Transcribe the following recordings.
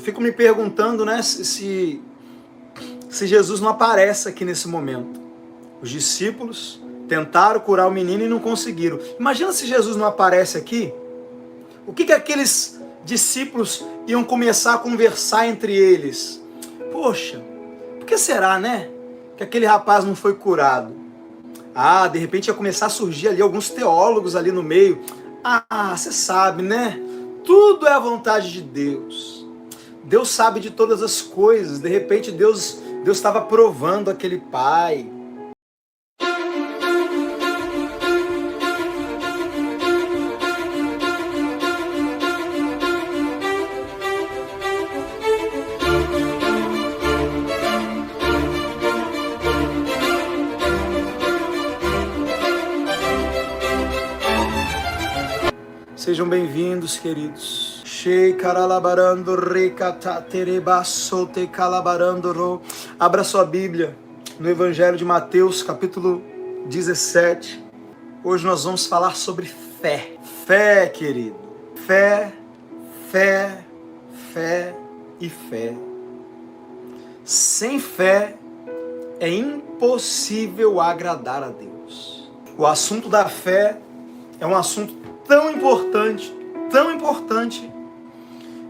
Fico me perguntando, né, se Jesus não aparece aqui nesse momento. Os discípulos tentaram curar o menino e não conseguiram. Imagina se Jesus não aparece aqui. O que aqueles discípulos iam começar a conversar entre eles? Poxa, por que será, né, que aquele rapaz não foi curado? De repente ia começar a surgir ali alguns teólogos ali no meio. Você sabe, né? Tudo é a vontade de Deus. Deus sabe de todas as coisas. De repente Deus estava provando aquele pai. Sejam bem-vindos, queridos. Abra sua Bíblia no Evangelho de Mateus, capítulo 17. Hoje nós vamos falar sobre fé. Fé, querido. Fé, fé, fé e fé. Sem fé é impossível agradar a Deus. O assunto da fé é um assunto tão importante,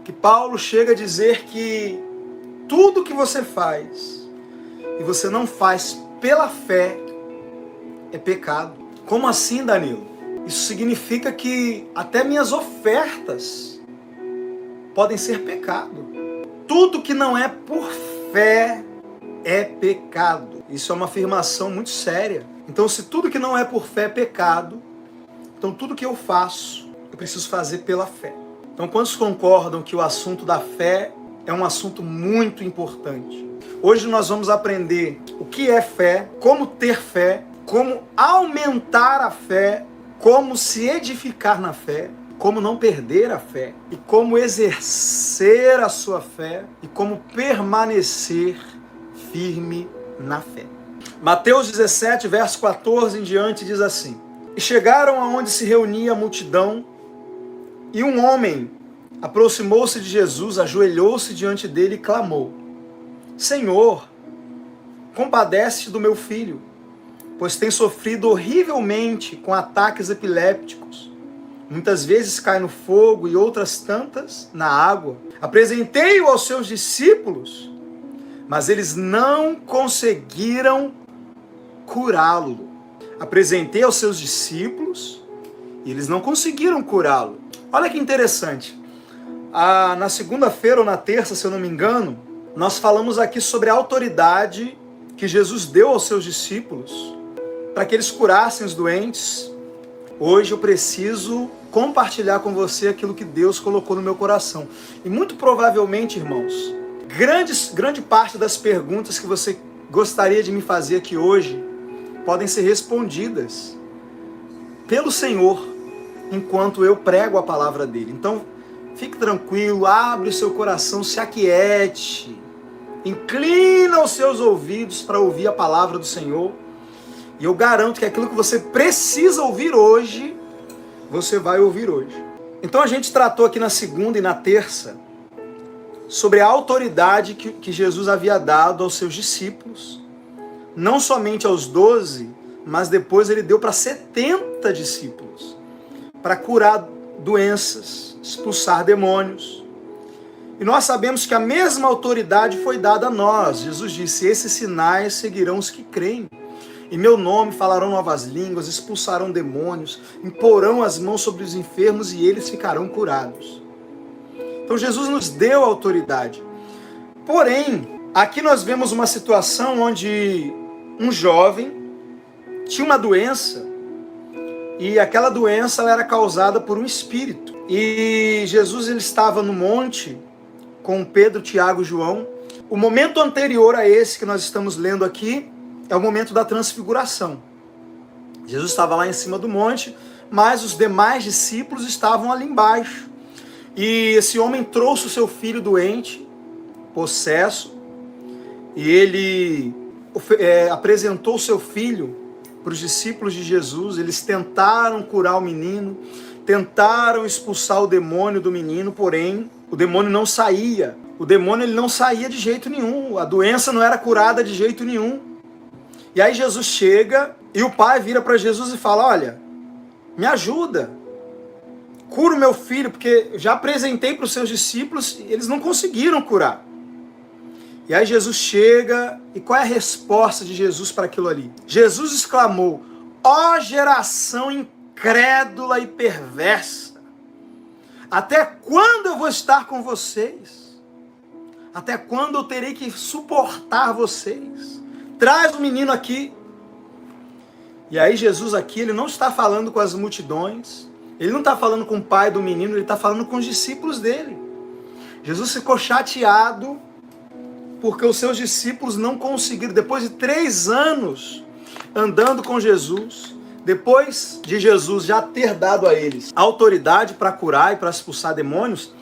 que Paulo chega a dizer que tudo que você faz e você não faz pela fé é pecado. Como assim, Danilo? Isso significa que até minhas ofertas podem ser pecado. Tudo que não é por fé é pecado. Isso é uma afirmação muito séria. Então, se tudo que não é por fé é pecado, então tudo que eu faço, eu preciso fazer pela fé. Então quantos concordam que o assunto da fé é um assunto muito importante? Hoje nós vamos aprender o que é fé, como ter fé, como aumentar a fé, como se edificar na fé, como não perder a fé, e como exercer a sua fé, e como permanecer firme na fé. Mateus 17, verso 14 em diante diz assim: E chegaram aonde se reunia a multidão, e um homem aproximou-se de Jesus, ajoelhou-se diante dele e clamou: Senhor, compadece-te do meu filho, pois tem sofrido horrivelmente com ataques epilépticos. Muitas vezes cai no fogo e outras tantas na água. Apresentei-o aos seus discípulos, mas eles não conseguiram curá-lo. Apresentei aos seus discípulos e eles não conseguiram curá-lo. Olha que interessante. Na segunda-feira ou na terça, se eu não me engano, nós falamos aqui sobre a autoridade que Jesus deu aos seus discípulos para que eles curassem os doentes. Hoje eu preciso compartilhar com você aquilo que Deus colocou no meu coração. E muito provavelmente, irmãos, grande parte das perguntas que você gostaria de me fazer aqui hoje podem ser respondidas pelo Senhor enquanto eu prego a palavra dele. Então, fique tranquilo, abre o seu coração, se aquiete, inclina os seus ouvidos para ouvir a palavra do Senhor. E eu garanto que aquilo que você precisa ouvir hoje, você vai ouvir hoje. Então a gente tratou aqui na segunda e na terça sobre a autoridade que Jesus havia dado aos seus discípulos. Não somente aos 12, mas depois ele deu para 70 discípulos. Para curar doenças, expulsar demônios. E nós sabemos que a mesma autoridade foi dada a nós. Jesus disse: esses sinais seguirão os que creem. Em meu nome falarão novas línguas, expulsarão demônios, imporão as mãos sobre os enfermos e eles ficarão curados. Então Jesus nos deu a autoridade. Porém, aqui nós vemos uma situação onde um jovem tinha uma doença e aquela doença ela era causada por um espírito. E Jesus ele estava no monte com Pedro, Tiago e João. O momento anterior a esse que nós estamos lendo aqui é o momento da transfiguração. Jesus estava lá em cima do monte, mas os demais discípulos estavam ali embaixo. E esse homem trouxe o seu filho doente, possesso, e ele apresentou o seu filho para os discípulos de Jesus. Eles tentaram curar o menino, tentaram expulsar o demônio do menino, porém o demônio não saía. O demônio ele não saía de jeito nenhum, a doença não era curada de jeito nenhum. E aí Jesus chega e o pai vira para Jesus e fala: olha, me ajuda, cura o meu filho, porque eu já apresentei para os seus discípulos e eles não conseguiram curar. E aí Jesus chega, e qual é a resposta de Jesus para aquilo ali? Jesus exclamou: ó geração incrédula e perversa, até quando eu vou estar com vocês? Até quando eu terei que suportar vocês? Traz o menino aqui. E aí Jesus aqui, ele não está falando com as multidões, ele não está falando com o pai do menino, ele está falando com os discípulos dele. Jesus ficou chateado porque os seus discípulos não conseguiram, depois de 3 anos andando com Jesus, depois de Jesus já ter dado a eles autoridade para curar e para expulsar demônios,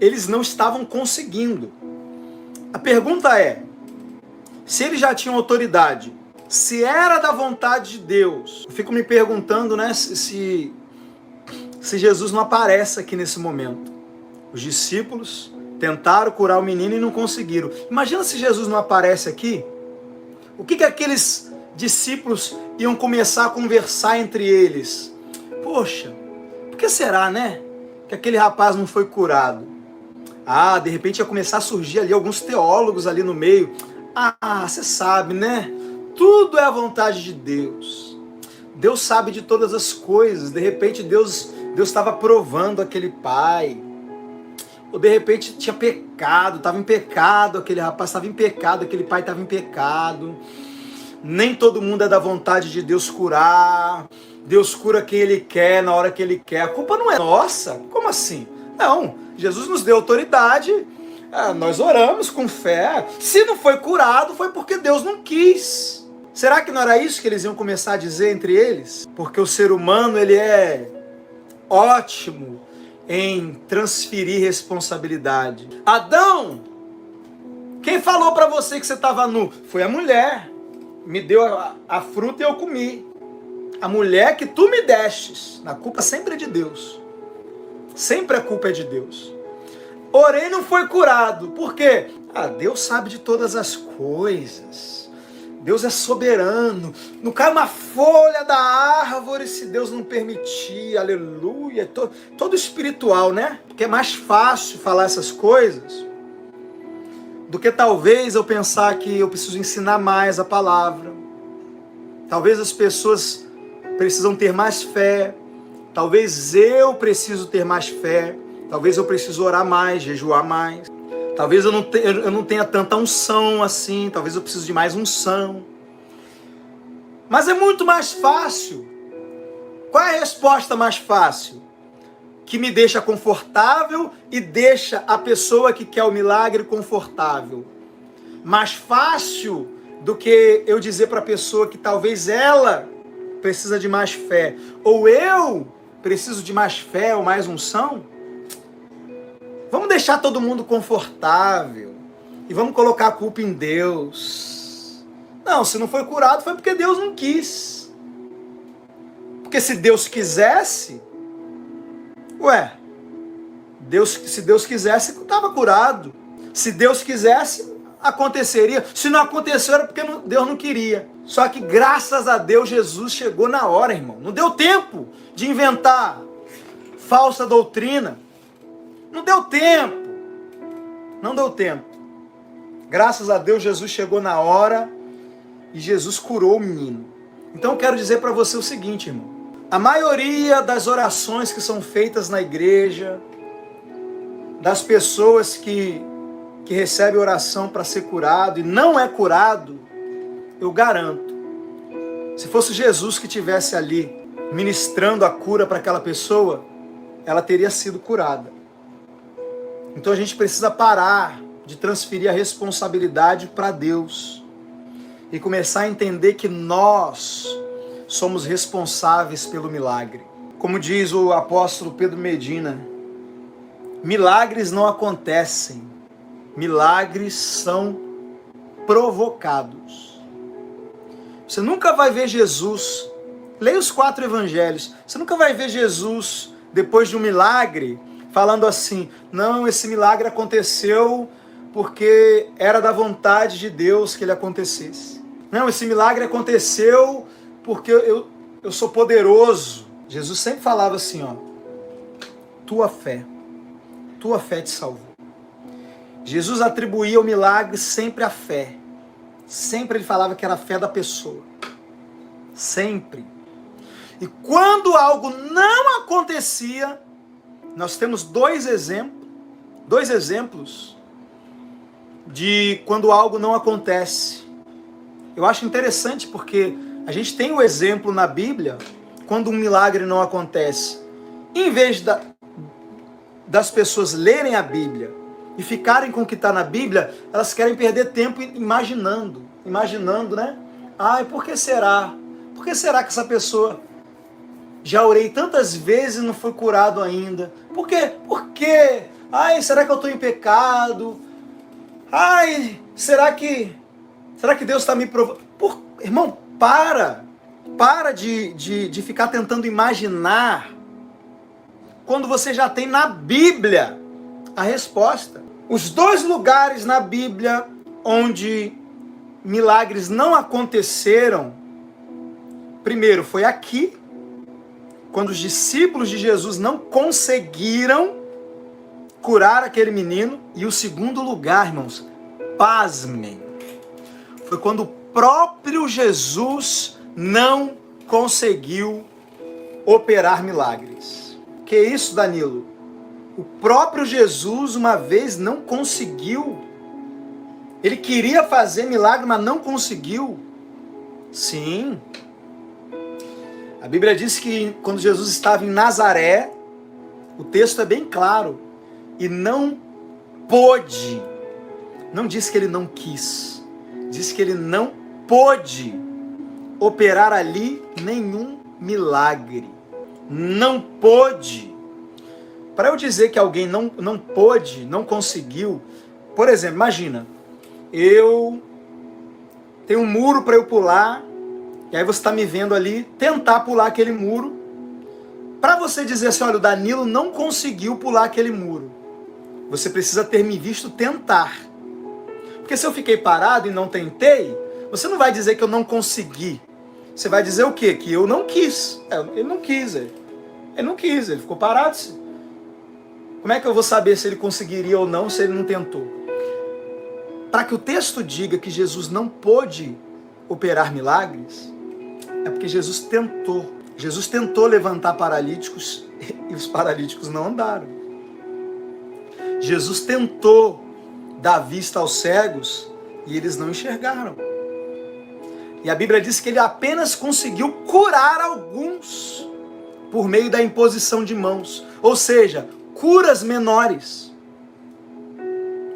eles não estavam conseguindo. A pergunta é, se eles já tinham autoridade, se era da vontade de Deus, eu fico me perguntando, né, se Jesus não aparece aqui nesse momento. Os discípulos tentaram curar o menino e não conseguiram. Imagina se Jesus não aparece aqui. O que aqueles discípulos iam começar a conversar entre eles? Poxa, por que será, né, que aquele rapaz não foi curado? Ah, de repente ia começar a surgir ali alguns teólogos ali no meio. Ah, você sabe, né? Tudo é a vontade de Deus. Deus sabe de todas as coisas. De repente Deus estava provando aquele pai. Ou de repente tinha pecado, estava em pecado, aquele rapaz estava em pecado, aquele pai estava em pecado. Nem todo mundo é da vontade de Deus curar. Deus cura quem Ele quer, na hora que Ele quer. A culpa não é nossa. Como assim? Não, Jesus nos deu autoridade, nós oramos com fé. Se não foi curado, foi porque Deus não quis. Será que não era isso que eles iam começar a dizer entre eles? Porque o ser humano, ele é ótimo em transferir responsabilidade. Adão, quem falou para você que você estava nu? Foi a mulher. Me deu a fruta e eu comi. A mulher que tu me destes. A culpa sempre é de Deus. Sempre a culpa é de Deus. Porém não foi curado. Por quê? Deus sabe de todas as coisas. Deus é soberano. Não cai uma folha da árvore se Deus não permitir. Aleluia. Todo espiritual, né? Porque é mais fácil falar essas coisas do que talvez eu pensar que eu preciso ensinar mais a palavra. Talvez as pessoas precisam ter mais fé. Talvez eu preciso ter mais fé. Talvez eu preciso orar mais, jejuar mais. Talvez eu não tenha tanta unção assim. Talvez eu precise de mais unção. Mas é muito mais fácil. Qual é a resposta mais fácil? Que me deixa confortável e deixa a pessoa que quer o milagre confortável. Mais fácil do que eu dizer para a pessoa que talvez ela precisa de mais fé. Ou eu preciso de mais fé ou mais unção? Vamos deixar todo mundo confortável e vamos colocar a culpa em Deus. Não, se não foi curado foi porque Deus não quis. Porque se Deus quisesse, se Deus quisesse, estava curado. Se Deus quisesse, aconteceria. Se não aconteceu, era porque Deus não queria. Só que graças a Deus, Jesus chegou na hora, irmão. Não deu tempo de inventar falsa doutrina. Não deu tempo. Não deu tempo. Graças a Deus, Jesus chegou na hora e Jesus curou o menino. Então eu quero dizer para você o seguinte, irmão. A maioria das orações que são feitas na igreja, das pessoas que recebem oração para ser curado e não é curado, eu garanto, se fosse Jesus que estivesse ali ministrando a cura para aquela pessoa, ela teria sido curada. Então a gente precisa parar de transferir a responsabilidade para Deus e começar a entender que nós somos responsáveis pelo milagre. Como diz o apóstolo Pedro Medina, milagres não acontecem, milagres são provocados. Você nunca vai ver Jesus, leia os 4 evangelhos, você nunca vai ver Jesus, depois de um milagre, falando assim, não, esse milagre aconteceu porque era da vontade de Deus que ele acontecesse. Não, esse milagre aconteceu porque eu sou poderoso. Jesus sempre falava assim, ó, tua fé te salvou. Jesus atribuía o milagre sempre à fé. Sempre ele falava que era a fé da pessoa. Sempre. E quando algo não acontecia, nós temos dois exemplos de quando algo não acontece. Eu acho interessante porque a gente tem o exemplo na Bíblia, quando um milagre não acontece. Em vez das pessoas lerem a Bíblia e ficarem com o que está na Bíblia, elas querem perder tempo imaginando, né? Ai, por que será? Por que será que essa pessoa... Já orei tantas vezes e não foi curado ainda. Por quê? Por quê? Ai, será que eu estou em pecado? Ai, será que Deus está me provando? Irmão, para de ficar tentando imaginar quando você já tem na Bíblia a resposta. Os dois lugares na Bíblia onde milagres não aconteceram, primeiro foi aqui, quando os discípulos de Jesus não conseguiram curar aquele menino. E o segundo lugar, irmãos, pasmem, foi quando o próprio Jesus não conseguiu operar milagres. Que isso, Danilo? O próprio Jesus uma vez não conseguiu. Ele queria fazer milagre, mas não conseguiu. Sim. A Bíblia diz que quando Jesus estava em Nazaré, o texto é bem claro, e não pôde, não diz que ele não quis, diz que ele não pôde operar ali nenhum milagre. Não pôde. Para eu dizer que alguém não pôde, não conseguiu, por exemplo, imagina, eu tenho um muro para eu pular, e aí você está me vendo ali tentar pular aquele muro. Para você dizer assim, olha, o Danilo não conseguiu pular aquele muro, você precisa ter me visto tentar. Porque se eu fiquei parado e não tentei, você não vai dizer que eu não consegui. Você vai dizer o quê? Que eu não quis. Ele não quis. Ele ficou parado. Como é que eu vou saber se ele conseguiria ou não se ele não tentou? Para que o texto diga que Jesus não pôde operar milagres, é porque Jesus tentou. Jesus tentou levantar paralíticos e os paralíticos não andaram. Jesus tentou dar vista aos cegos e eles não enxergaram. E a Bíblia diz que ele apenas conseguiu curar alguns por meio da imposição de mãos. Ou seja, curas menores.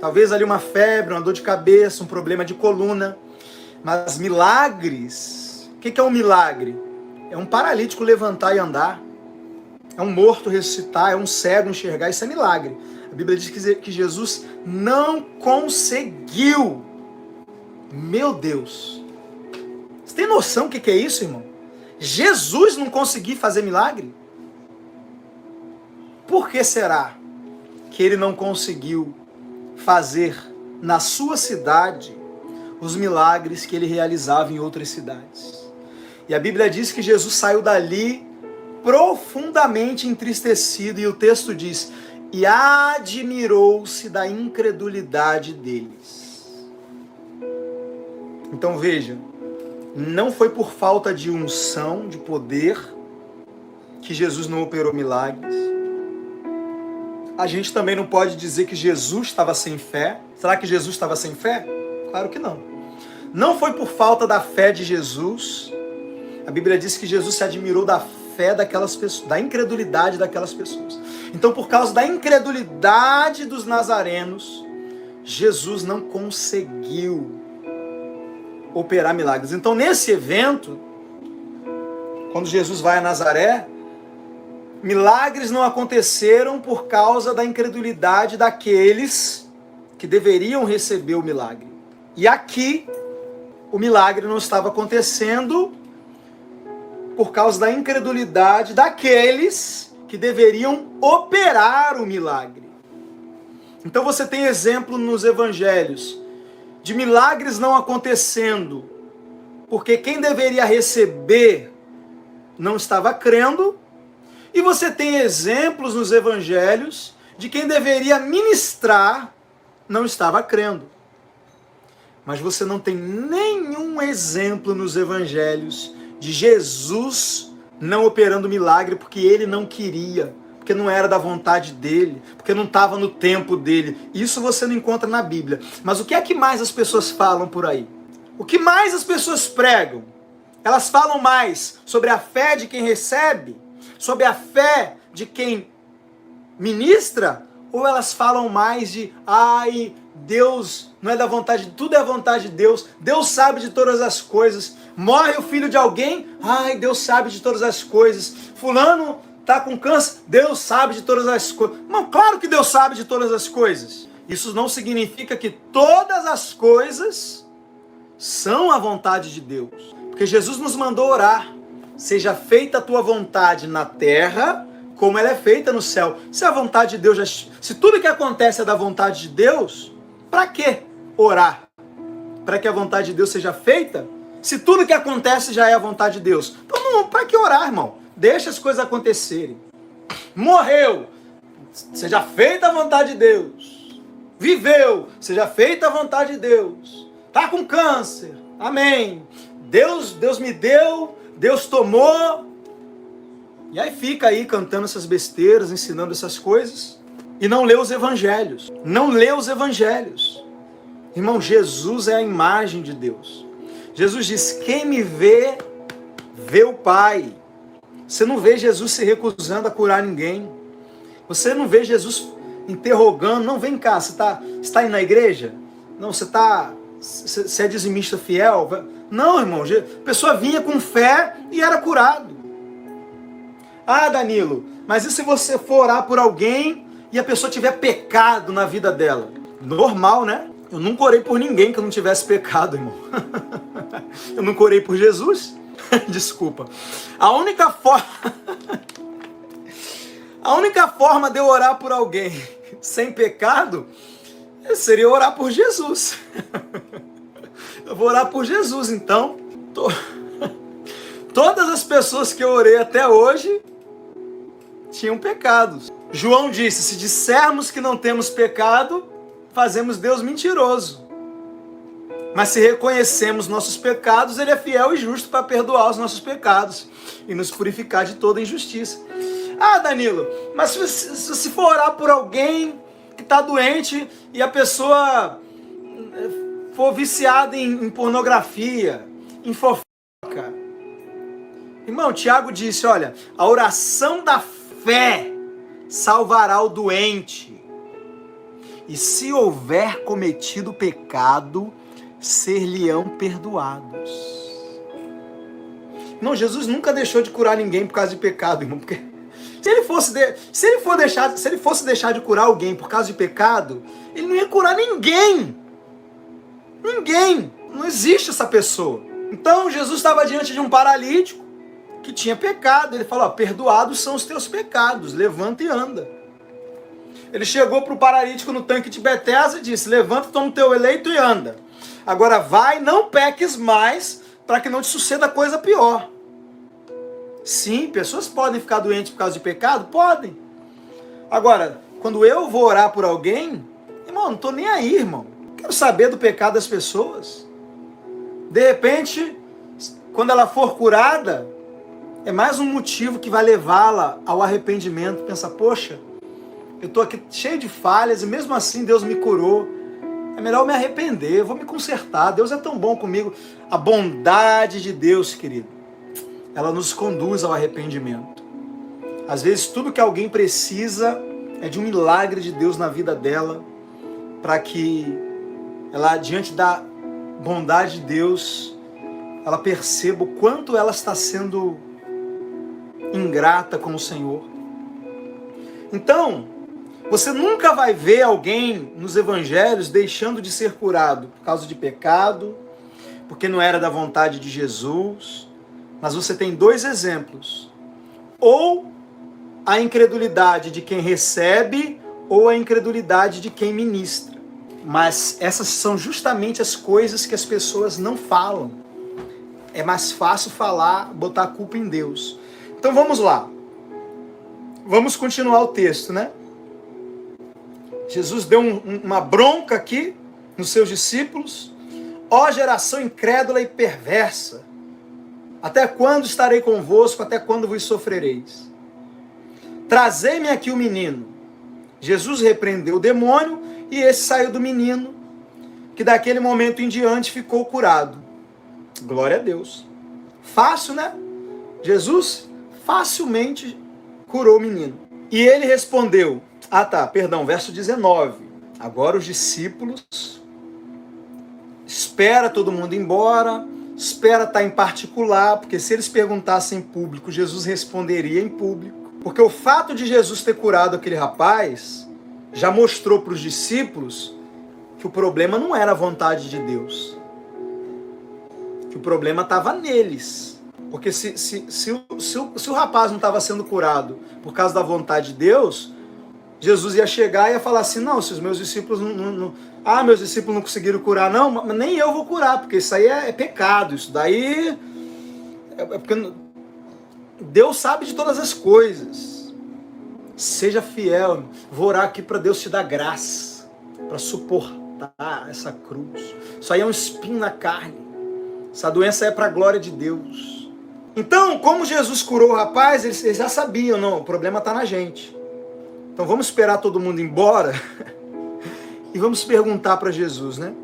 Talvez ali uma febre, uma dor de cabeça, um problema de coluna. Mas milagres, o que é um milagre? É um paralítico levantar e andar. É um morto ressuscitar, é um cego enxergar, isso é milagre. A Bíblia diz que Jesus não conseguiu. Meu Deus. Você tem noção do que é isso, irmão? Jesus não conseguiu fazer milagre? Por que será que ele não conseguiu fazer na sua cidade os milagres que ele realizava em outras cidades? E a Bíblia diz que Jesus saiu dali profundamente entristecido, e o texto diz, e admirou-se da incredulidade deles. Então veja, não foi por falta de unção, de poder, que Jesus não operou milagres. A gente também não pode dizer que Jesus estava sem fé. Será que Jesus estava sem fé? Claro que não. Não foi por falta da fé de Jesus. A Bíblia diz que Jesus se admirou da fé daquelas pessoas, da incredulidade daquelas pessoas. Então, por causa da incredulidade dos nazarenos, Jesus não conseguiu operar milagres. Então, nesse evento, quando Jesus vai a Nazaré, milagres não aconteceram por causa da incredulidade daqueles que deveriam receber o milagre. E aqui, o milagre não estava acontecendo por causa da incredulidade daqueles que deveriam operar o milagre. Então você tem exemplo nos evangelhos de milagres não acontecendo, porque quem deveria receber não estava crendo, e você tem exemplos nos evangelhos de quem deveria ministrar não estava crendo. Mas você não tem nenhum exemplo nos evangelhos de Jesus não operando milagre porque ele não queria, porque não era da vontade dele, porque não estava no tempo dele. Isso você não encontra na Bíblia. Mas o que é que mais as pessoas falam por aí? O que mais as pessoas pregam? Elas falam mais sobre a fé de quem recebe, sobre a fé de quem ministra, ou elas falam mais de, ai, Deus não é da vontade, tudo é a vontade de Deus, Deus sabe de todas as coisas, morre o filho de alguém, ai, Deus sabe de todas as coisas, fulano está com câncer, Deus sabe de todas as coisas. Não, claro que Deus sabe de todas as coisas. Isso não significa que todas as coisas são a vontade de Deus. Porque Jesus nos mandou orar, seja feita a tua vontade na terra, como ela é feita no céu. Se a vontade de Deus, se tudo que acontece é da vontade de Deus, para que orar? Para que a vontade de Deus seja feita? Se tudo que acontece já é a vontade de Deus. Então, para que orar, irmão? Deixa as coisas acontecerem. Morreu, seja feita a vontade de Deus. Viveu, seja feita a vontade de Deus. Está com câncer, amém. Deus me deu, Deus tomou. E aí fica aí cantando essas besteiras, ensinando essas coisas. E não lê os evangelhos. Não lê os evangelhos. Irmão, Jesus é a imagem de Deus. Jesus diz, quem me vê, vê o Pai. Você não vê Jesus se recusando a curar ninguém. Você não vê Jesus interrogando. Não, vem cá, você está indo na igreja? Não, você é dizimista fiel? Não, irmão, a pessoa vinha com fé e era curado. Ah, Danilo, mas e se você for orar por alguém e a pessoa tiver pecado na vida dela? Normal, né? Eu nunca orei por ninguém que eu não tivesse pecado, irmão. Eu nunca orei por Jesus. Desculpa. A única forma de eu orar por alguém sem pecado seria orar por Jesus. Eu vou orar por Jesus, então. Todas as pessoas que eu orei até hoje tinham pecados. João disse, se dissermos que não temos pecado, fazemos Deus mentiroso. Mas se reconhecemos nossos pecados, ele é fiel e justo para perdoar os nossos pecados e nos purificar de toda injustiça. Ah, Danilo, mas se for orar por alguém que está doente e a pessoa for viciada em pornografia, em fofoca. Irmão, Tiago disse, olha, a oração da fé salvará o doente. E se houver cometido pecado, ser-lhe-ão perdoados. Não, Jesus nunca deixou de curar ninguém por causa de pecado, irmão, porque se ele fosse deixar de curar alguém por causa de pecado, ele não ia curar ninguém. Ninguém. Não existe essa pessoa. Então Jesus estava diante de um paralítico que tinha pecado. Ele falou, perdoados são os teus pecados, levanta e anda. Ele chegou para o paralítico no tanque de Betesda e disse, levanta, toma o teu leito e anda. Agora vai, não peques mais, para que não te suceda coisa pior. Sim, pessoas podem ficar doentes por causa de pecado? Podem. Agora, quando eu vou orar por alguém, irmão, não estou nem aí, irmão. Quero saber do pecado das pessoas. De repente, quando ela for curada, é mais um motivo que vai levá-la ao arrependimento. Pensa, poxa, eu estou aqui cheio de falhas e mesmo assim Deus me curou. É melhor eu me arrepender, eu vou me consertar. Deus é tão bom comigo. A bondade de Deus, querido, ela nos conduz ao arrependimento. Às vezes tudo que alguém precisa é de um milagre de Deus na vida dela, para que ela, diante da bondade de Deus, ela perceba o quanto ela está sendo ingrata com o Senhor. Então, você nunca vai ver alguém nos evangelhos deixando de ser curado por causa de pecado, porque não era da vontade de Jesus. Mas você tem dois exemplos. Ou a incredulidade de quem recebe, ou a incredulidade de quem ministra. Mas essas são justamente as coisas que as pessoas não falam. É mais fácil falar, botar a culpa em Deus. Então vamos lá. Vamos continuar o texto, né? Jesus deu uma bronca aqui nos seus discípulos. Ó geração incrédula e perversa, até quando estarei convosco, até quando vos sofrereis? Trazei-me aqui o menino. Jesus repreendeu o demônio e esse saiu do menino, que daquele momento em diante ficou curado. Glória a Deus. Fácil, né? Jesus facilmente curou o menino. E ele respondeu, verso 19. Agora os discípulos espera todo mundo ir embora, espera estar em particular, porque se eles perguntassem em público, Jesus responderia em público. Porque o fato de Jesus ter curado aquele rapaz já mostrou para os discípulos que o problema não era a vontade de Deus. Que o problema estava neles. Porque se o rapaz não estava sendo curado por causa da vontade de Deus, Jesus ia chegar e ia falar assim, não, se os meus discípulos meus discípulos não conseguiram curar, não, mas nem eu vou curar, porque isso aí é pecado, isso daí é porque Deus sabe de todas as coisas. Seja fiel, vou orar aqui para Deus te dar graça, para suportar essa cruz. Isso aí é um espinho na carne, essa doença é para a glória de Deus. Então, como Jesus curou o rapaz, eles já sabiam, não, o problema está na gente. Então vamos esperar todo mundo ir embora e vamos perguntar para Jesus, né?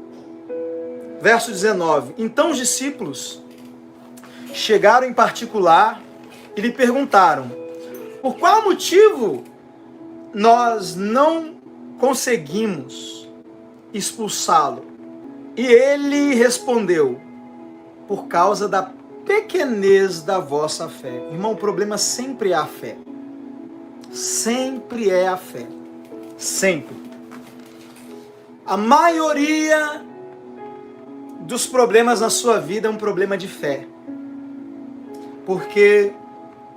Verso 19. Então os discípulos chegaram em particular e lhe perguntaram, por qual motivo nós não conseguimos expulsá-lo? E ele respondeu, por causa da pequenez da vossa fé. Irmão, o problema sempre é a fé. Sempre é a fé. Sempre. A maioria dos problemas na sua vida é um problema de fé. Porque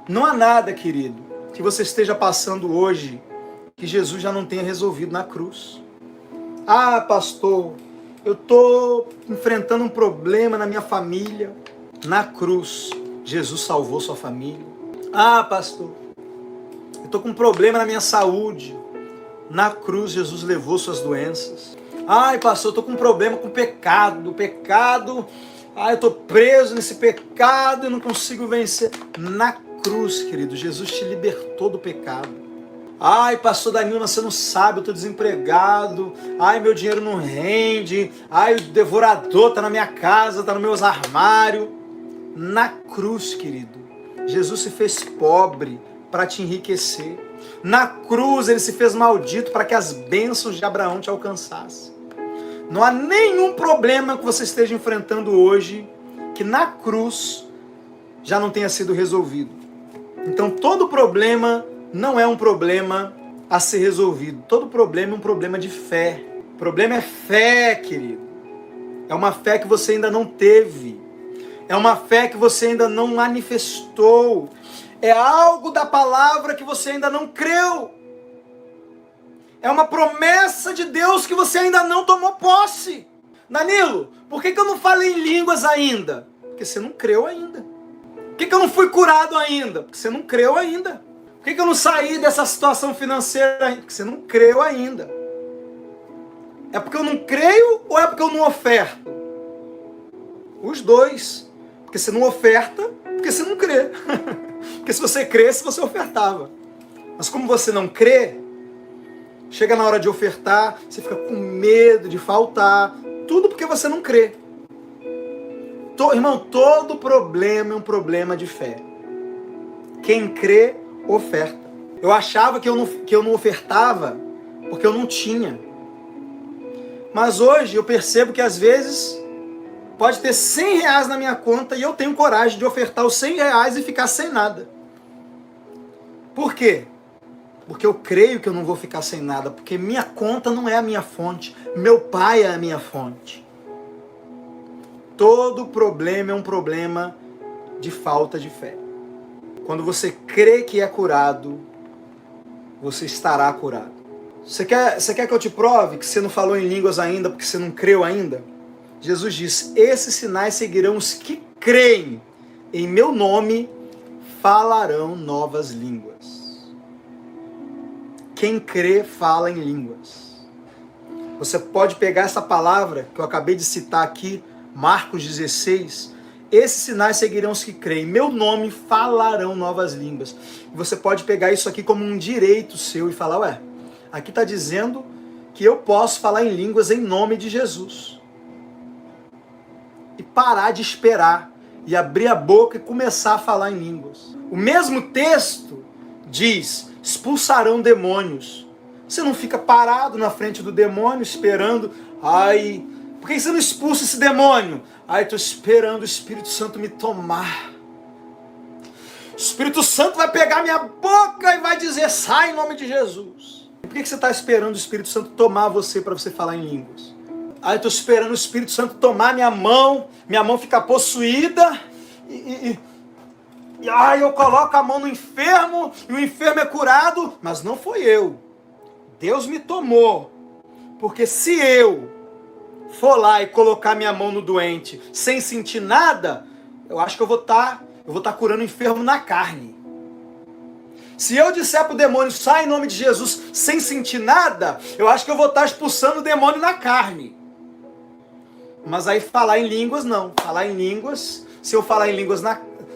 não há nada, querido, que você esteja passando hoje que Jesus já não tenha resolvido na cruz. Ah, pastor, eu estou enfrentando um problema na minha família. Na cruz, Jesus salvou sua família. Ah, pastor, eu estou com um problema na minha saúde. Na cruz, Jesus levou suas doenças. Ai, pastor, eu estou com um problema com o pecado. Eu estou preso nesse pecado e não consigo vencer. Na cruz, querido, Jesus te libertou do pecado. Ai, pastor Danilo, você não sabe, eu estou desempregado. Ai, meu dinheiro não rende. Ai, o devorador está na minha casa, está nos meus armários. Na cruz, querido, Jesus se fez pobre para te enriquecer. Na cruz ele se fez maldito para que as bênçãos de Abraão te alcançassem. Não há nenhum problema que você esteja enfrentando hoje que na cruz já não tenha sido resolvido. Então todo problema não é um problema a ser resolvido. Todo problema é um problema de fé. O problema é fé, querido. É uma fé que você ainda não teve. É uma fé que você ainda não manifestou. É algo da palavra que você ainda não creu. É uma promessa de Deus que você ainda não tomou posse. Danilo, por que eu não falei em línguas ainda? Porque você não creu ainda. Por que eu não fui curado ainda? Porque você não creu ainda. Por que eu não saí dessa situação financeira ainda? Porque você não creu ainda. É porque eu não creio ou é porque eu não oferto? Os dois. Porque você não oferta, porque você não crê. Porque se você cresce, você ofertava. Mas como você não crê, chega na hora de ofertar, você fica com medo de faltar. Tudo porque você não crê. Irmão, todo problema é um problema de fé. Quem crê, oferta. Eu achava que eu não ofertava porque eu não tinha. Mas hoje eu percebo que às vezes pode ter 100 reais na minha conta e eu tenho coragem de ofertar os 100 reais e ficar sem nada. Por quê? Porque eu creio que eu não vou ficar sem nada, porque minha conta não é a minha fonte, meu pai é a minha fonte. Todo problema é um problema de falta de fé. Quando você crê que é curado, você estará curado. Você quer que eu te prove que você não falou em línguas ainda porque você não creu ainda? Jesus diz: esses sinais seguirão os que creem. Em meu nome falarão novas línguas. Quem crê fala em línguas. Você pode pegar essa palavra que eu acabei de citar aqui, Marcos 16. Esses sinais seguirão os que creem. Em meu nome falarão novas línguas. E você pode pegar isso aqui como um direito seu e falar: ué, aqui está dizendo que eu posso falar em línguas em nome de Jesus. E parar de esperar e abrir a boca e começar a falar em línguas. O mesmo texto diz: expulsarão demônios. Você não fica parado na frente do demônio esperando: ai, por que você não expulsa esse demônio? Ai, estou esperando o Espírito Santo me tomar. O Espírito Santo vai pegar minha boca e vai dizer: sai em nome de Jesus. Por que você está esperando o Espírito Santo tomar você para você falar em línguas? Ai, estou esperando o Espírito Santo tomar minha mão ficar possuída, ai, eu coloco a mão no enfermo, e o enfermo é curado, mas não foi eu. Deus me tomou, porque se eu for lá e colocar minha mão no doente sem sentir nada, eu acho que eu vou estar curando o enfermo na carne. Se eu disser para o demônio: sai em nome de Jesus, sem sentir nada, eu acho que eu vou estar expulsando o demônio na carne. Mas aí falar em línguas, não. Falar em línguas, se eu falar em línguas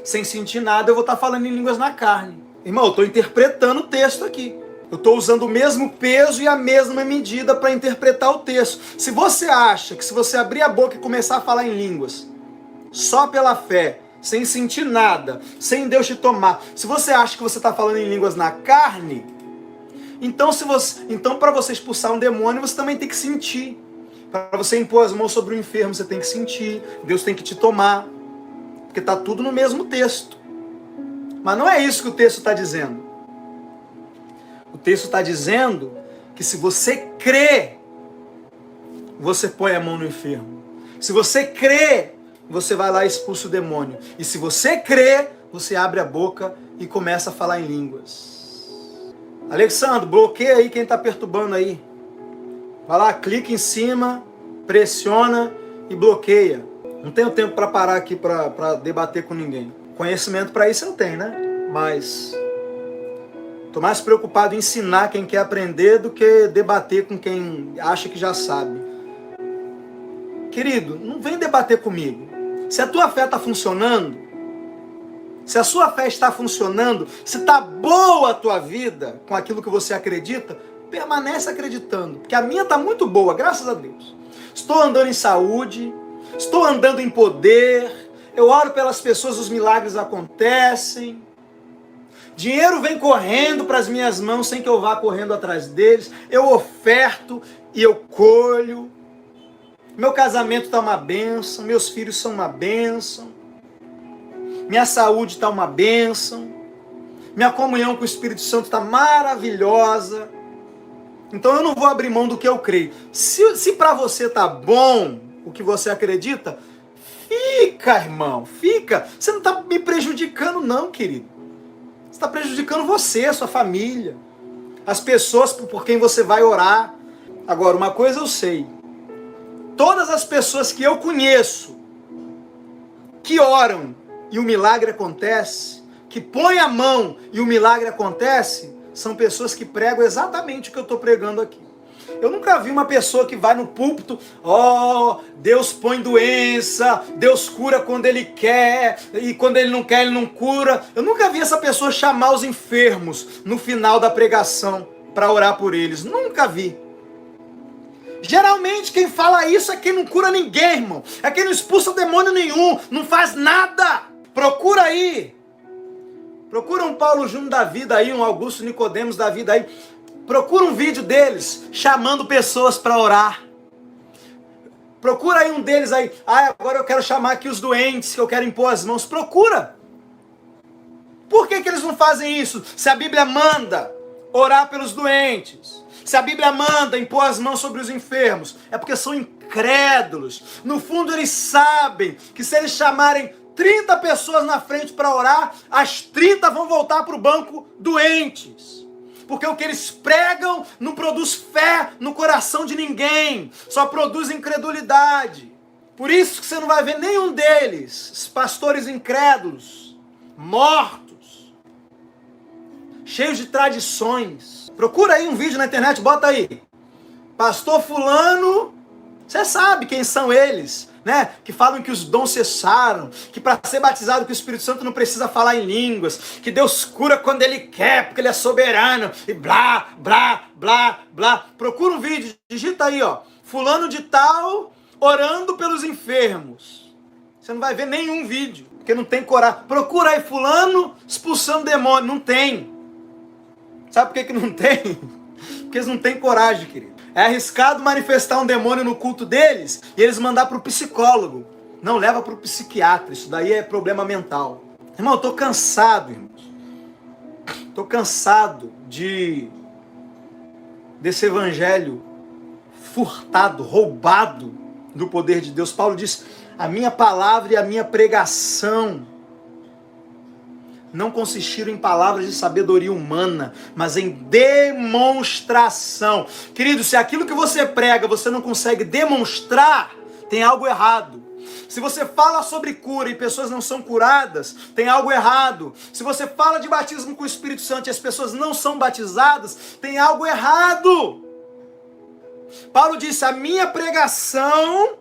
sem sentir nada, eu vou estar falando em línguas na carne. Irmão, eu estou interpretando o texto aqui. Eu estou usando o mesmo peso e a mesma medida para interpretar o texto. Se você acha que se você abrir a boca e começar a falar em línguas, só pela fé, sem sentir nada, sem Deus te tomar, se você acha que você está falando em línguas na carne, então para você expulsar um demônio, você também tem que sentir. Para você impor as mãos sobre o enfermo, você tem que sentir. Deus tem que te tomar. Porque está tudo no mesmo texto. Mas não é isso que o texto está dizendo. O texto está dizendo que se você crê, você põe a mão no enfermo. Se você crê, você vai lá e expulsa o demônio. E se você crê, você abre a boca e começa a falar em línguas. Alexandre, bloqueia aí quem está perturbando aí. Vai lá, clica em cima, pressiona e bloqueia. Não tenho tempo para parar aqui para debater com ninguém. Conhecimento para isso eu tenho, né? Mas estou mais preocupado em ensinar quem quer aprender do que debater com quem acha que já sabe. Querido, não vem debater comigo. Se a tua fé está funcionando, se a sua fé está funcionando, se está boa a tua vida com aquilo que você acredita, permanece acreditando, porque a minha está muito boa, graças a Deus. Estou andando em saúde, estou andando em poder, eu oro pelas pessoas, os milagres acontecem, dinheiro vem correndo para as minhas mãos sem que eu vá correndo atrás deles, eu oferto e eu colho, meu casamento está uma bênção, meus filhos são uma bênção, minha saúde está uma bênção, minha comunhão com o Espírito Santo está maravilhosa. Então eu não vou abrir mão do que eu creio. Se para você tá bom o que você acredita, fica, irmão, fica. Você não está me prejudicando não, querido. Você está prejudicando você, a sua família, as pessoas por quem você vai orar. Agora, uma coisa eu sei. Todas as pessoas que eu conheço, que oram e o milagre acontece, que põem a mão e o milagre acontece, são pessoas que pregam exatamente o que eu estou pregando aqui. Eu nunca vi uma pessoa que vai no púlpito: Deus põe doença, Deus cura quando Ele quer, e quando Ele não quer, Ele não cura. Eu nunca vi essa pessoa chamar os enfermos no final da pregação para orar por eles. Nunca vi. Geralmente quem fala isso é quem não cura ninguém, irmão. É quem não expulsa demônio nenhum, não faz nada. Procura aí. Procura um Paulo Júnior da vida aí, um Augusto Nicodemos da vida aí. Procura um vídeo deles chamando pessoas para orar. Procura aí um deles aí. Agora eu quero chamar aqui os doentes, que eu quero impor as mãos. Procura. Por que eles não fazem isso? Se a Bíblia manda orar pelos doentes, se a Bíblia manda impor as mãos sobre os enfermos, é porque são incrédulos. No fundo eles sabem que se eles chamarem 30 pessoas na frente para orar, as 30 vão voltar para o banco doentes. Porque o que eles pregam não produz fé no coração de ninguém, só produz incredulidade. Por isso que você não vai ver nenhum deles, os pastores incrédulos, mortos, cheios de tradições. Procura aí um vídeo na internet, bota aí. Pastor fulano, você sabe quem são eles, né? Que falam que os dons cessaram, que para ser batizado com o Espírito Santo não precisa falar em línguas, que Deus cura quando Ele quer, porque Ele é soberano, e blá, blá, blá, blá. Procura um vídeo, digita aí, ó, fulano de tal orando pelos enfermos. Você não vai ver nenhum vídeo, porque não tem coragem. Procura aí fulano expulsando demônio, não tem. Sabe por que não tem? Porque eles não têm coragem, querido. É arriscado manifestar um demônio no culto deles e eles mandar para o psicólogo. Não, leva para o psiquiatra. Isso daí é problema mental. Irmão, eu tô cansado, irmãos. Tô cansado desse evangelho furtado, roubado do poder de Deus. Paulo diz, a minha palavra e a minha pregação não consistiram em palavras de sabedoria humana, mas em demonstração. Querido, se aquilo que você prega você não consegue demonstrar, tem algo errado. Se você fala sobre cura e pessoas não são curadas, tem algo errado. Se você fala de batismo com o Espírito Santo e as pessoas não são batizadas, tem algo errado. Paulo disse, a minha pregação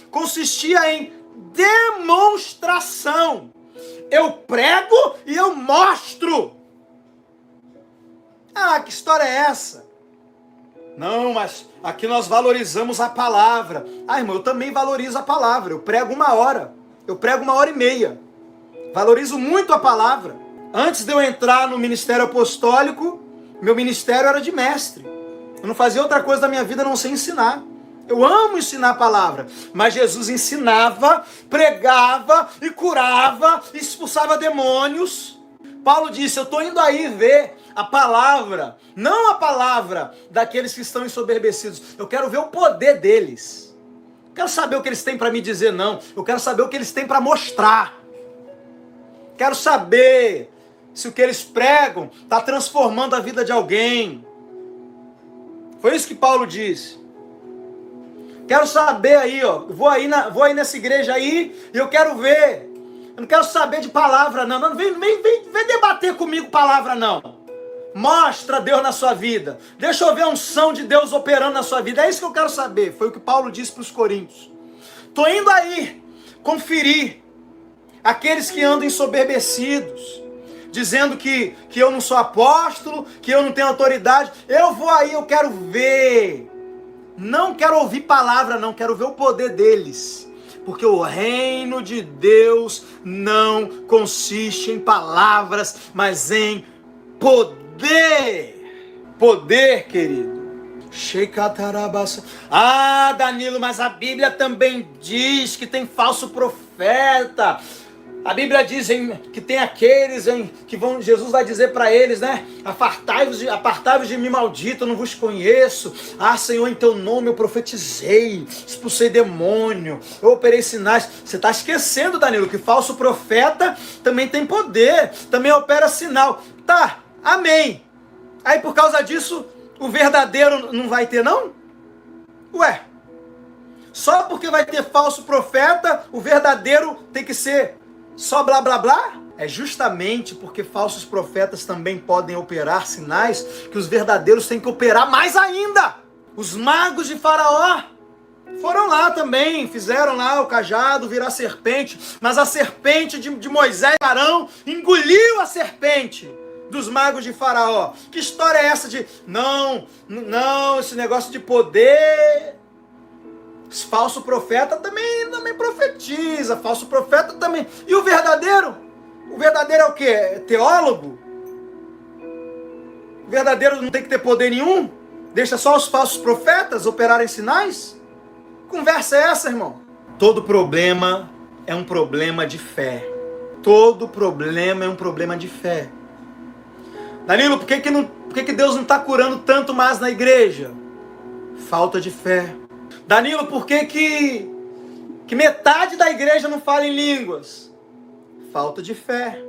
consistia em demonstração. Eu prego e eu mostro. Ah, que história é essa? Não, mas aqui nós valorizamos a palavra. Ah, irmão, eu também valorizo a palavra. Eu prego 1 hora. Eu prego 1h30. Valorizo muito a palavra. Antes de eu entrar no ministério apostólico, meu ministério era de mestre. Eu não fazia outra coisa da minha vida a não ser ensinar. Eu amo ensinar a palavra, mas Jesus ensinava, pregava e curava, expulsava demônios. Paulo disse, eu estou indo aí ver a palavra, não a palavra daqueles que estão ensoberbecidos. Eu quero ver o poder deles. Eu quero saber o que eles têm para me dizer, não. Eu quero saber o que eles têm para mostrar. Quero saber se o que eles pregam está transformando a vida de alguém. Foi isso que Paulo disse. Quero saber aí, ó. Vou aí nessa igreja aí e eu quero ver. Eu não quero saber de palavra, não. Não vem debater comigo palavra, não. Mostra Deus na sua vida. Deixa eu ver a unção de Deus operando na sua vida. É isso que eu quero saber. Foi o que Paulo disse para os coríntios. Estou indo aí conferir aqueles que andam ensoberbecidos, dizendo que eu não sou apóstolo, que eu não tenho autoridade. Eu vou aí, eu quero ver. Não quero ouvir palavra, não. Quero ver o poder deles. Porque o reino de Deus não consiste em palavras, mas em poder. Poder, querido. Ah, Danilo, mas a Bíblia também diz que tem falso profeta. A Bíblia diz que tem aqueles que vão, Jesus vai dizer para eles, né? Apartai-vos de mim, maldito, eu não vos conheço. Ah, Senhor, em teu nome eu profetizei, expulsei demônio, eu operei sinais. Você está esquecendo, Danilo, que falso profeta também tem poder, também opera sinal. Tá, amém. Aí por causa disso, o verdadeiro não vai ter, não? Ué, só porque vai ter falso profeta, o verdadeiro tem que ser só blá blá blá? É justamente porque falsos profetas também podem operar sinais que os verdadeiros têm que operar mais ainda. Os magos de Faraó foram lá também, fizeram lá o cajado virar serpente, mas a serpente de Moisés e Arão engoliu a serpente dos magos de Faraó. Que história é essa de não, esse negócio de poder? Falso profeta também profetiza, falso profeta também. E o verdadeiro? O verdadeiro é o quê? É teólogo? O verdadeiro não tem que ter poder nenhum? Deixa só os falsos profetas operarem sinais? Conversa é essa, irmão? Todo problema é um problema de fé. Todo problema é um problema de fé. Danilo, por que Deus não está curando tanto mais na igreja? Falta de fé. Danilo, por que metade da igreja não fala em línguas? Falta de fé.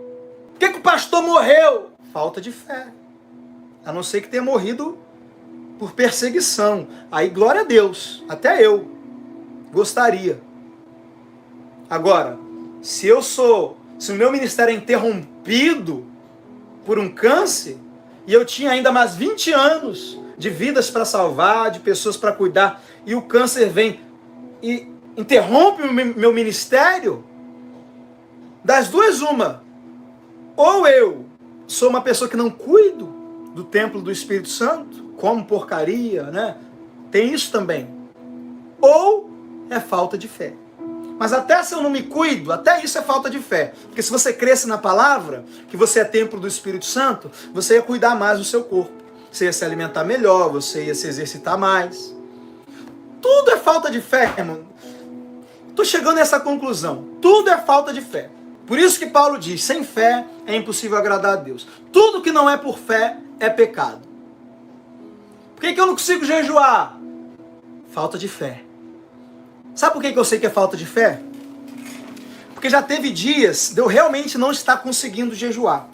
Por que o pastor morreu? Falta de fé. A não ser que tenha morrido por perseguição. Aí, glória a Deus. Até eu gostaria. Agora, se o meu ministério é interrompido por um câncer, e eu tinha ainda mais 20 anos de vidas para salvar, de pessoas para cuidar, e o câncer vem e interrompe o meu ministério, das duas uma. Ou eu sou uma pessoa que não cuido do templo do Espírito Santo, como porcaria, né? Tem isso também. Ou é falta de fé. Mas até se eu não me cuido, até isso é falta de fé. Porque se você cresce na palavra, que você é templo do Espírito Santo, você ia cuidar mais do seu corpo. Você ia se alimentar melhor, você ia se exercitar mais. Tudo é falta de fé, irmão. Estou chegando nessa conclusão. Tudo é falta de fé. Por isso que Paulo diz, sem fé é impossível agradar a Deus. Tudo que não é por fé é pecado. Por que eu não consigo jejuar? Falta de fé. Sabe por que eu sei que é falta de fé? Porque já teve dias de eu realmente não estar conseguindo jejuar.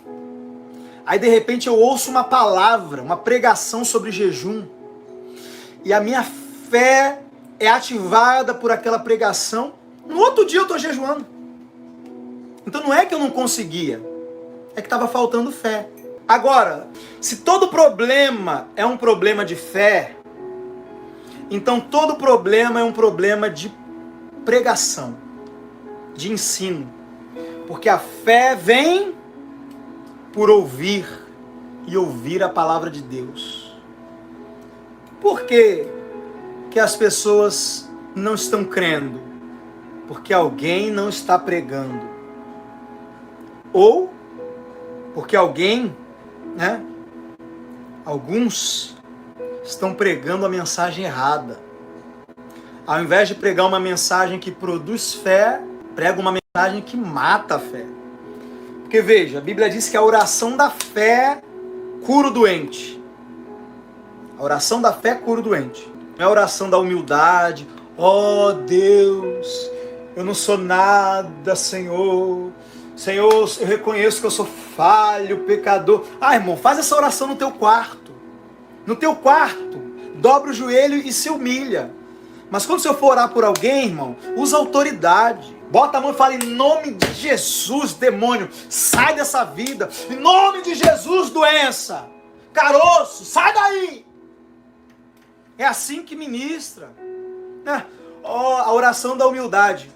Aí de repente eu ouço uma palavra, uma pregação sobre jejum. E a minha fé é ativada por aquela pregação. No outro dia eu estou jejuando. Então não é que eu não conseguia, é que estava faltando fé. Agora, se todo problema é um problema de fé, então todo problema é um problema de pregação, de ensino. Porque a fé vem por ouvir e ouvir a palavra de Deus. Por que as pessoas não estão crendo? Porque alguém não está pregando. Ou porque alguém, né? Alguns estão pregando a mensagem errada. Ao invés de pregar uma mensagem que produz fé, prega uma mensagem que mata a fé. Porque veja, a Bíblia diz que a oração da fé cura o doente. A oração da fé cura o doente. Não é a oração da humildade. Oh Deus, eu não sou nada, Senhor. Senhor, eu reconheço que eu sou falho, pecador. Ah, irmão, faz essa oração no teu quarto. No teu quarto, dobra o joelho e se humilha. Mas quando você for orar por alguém, irmão, usa autoridade. Bota a mão e fala, em nome de Jesus, demônio, sai dessa vida. Em nome de Jesus, doença, caroço, sai daí. É assim que ministra. Oh, a oração da humildade.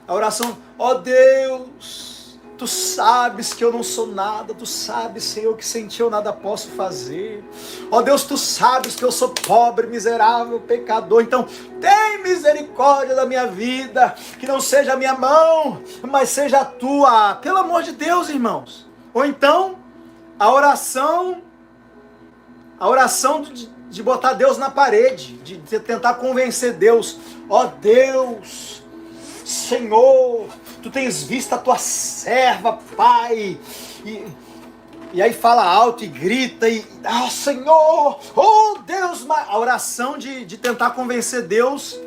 A oração, ó Deus, tu sabes que eu não sou nada, tu sabes, Senhor, que sem ti eu nada posso fazer. Ó Deus, tu sabes que eu sou pobre, miserável, pecador. Então, tem misericórdia da minha vida, que não seja a minha mão, mas seja a tua. Pelo amor de Deus, irmãos. Ou então, a oração de botar Deus na parede, de tentar convencer Deus. Ó Deus, Senhor, tu tens visto a tua serva, Pai, e aí fala alto e grita, Senhor, oh Deus, a oração de tentar convencer Deus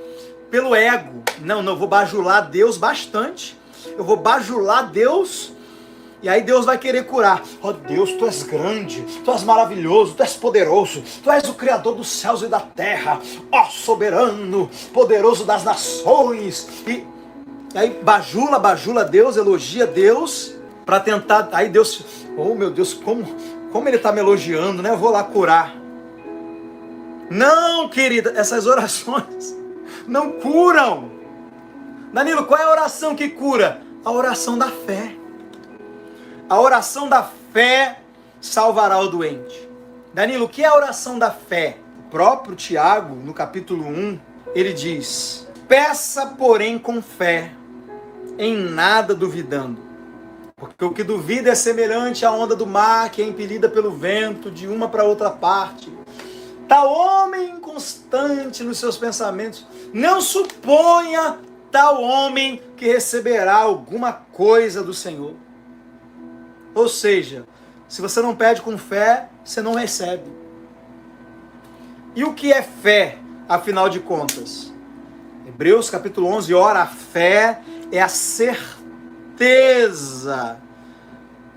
pelo ego. Não, eu vou bajular Deus bastante, eu vou bajular Deus, e aí Deus vai querer curar. Oh Deus, tu és grande, tu és maravilhoso, tu és poderoso, tu és o Criador dos céus e da terra, ó soberano, poderoso das nações. E aí bajula Deus, elogia Deus, para tentar, aí Deus, oh meu Deus, como ele está me elogiando, né? Eu vou lá curar. Não, querida, essas orações não curam. Danilo, qual é a oração que cura? A oração da fé. A oração da fé salvará o doente. Danilo, o que é a oração da fé? O próprio Tiago, no capítulo 1, ele diz, peça, porém, com fé, em nada duvidando. Porque o que duvida é semelhante à onda do mar, que é impelida pelo vento de uma para outra parte. Tal homem inconstante nos seus pensamentos, não suponha tal homem que receberá alguma coisa do Senhor. Ou seja, se você não pede com fé, você não recebe. E o que é fé, afinal de contas? Hebreus capítulo 11, ora, a fé é a certeza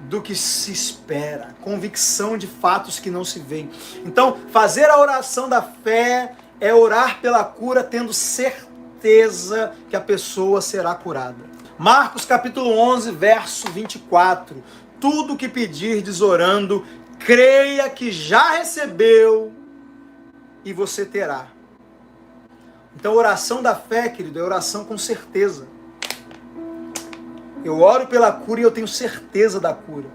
do que se espera, convicção de fatos que não se veem. Então, fazer a oração da fé é orar pela cura tendo certeza que a pessoa será curada. Marcos capítulo 11, verso 24. Tudo que pedirdes orando, creia que já recebeu e você terá. Então, oração da fé, querido, é oração com certeza. Eu oro pela cura e eu tenho certeza da cura.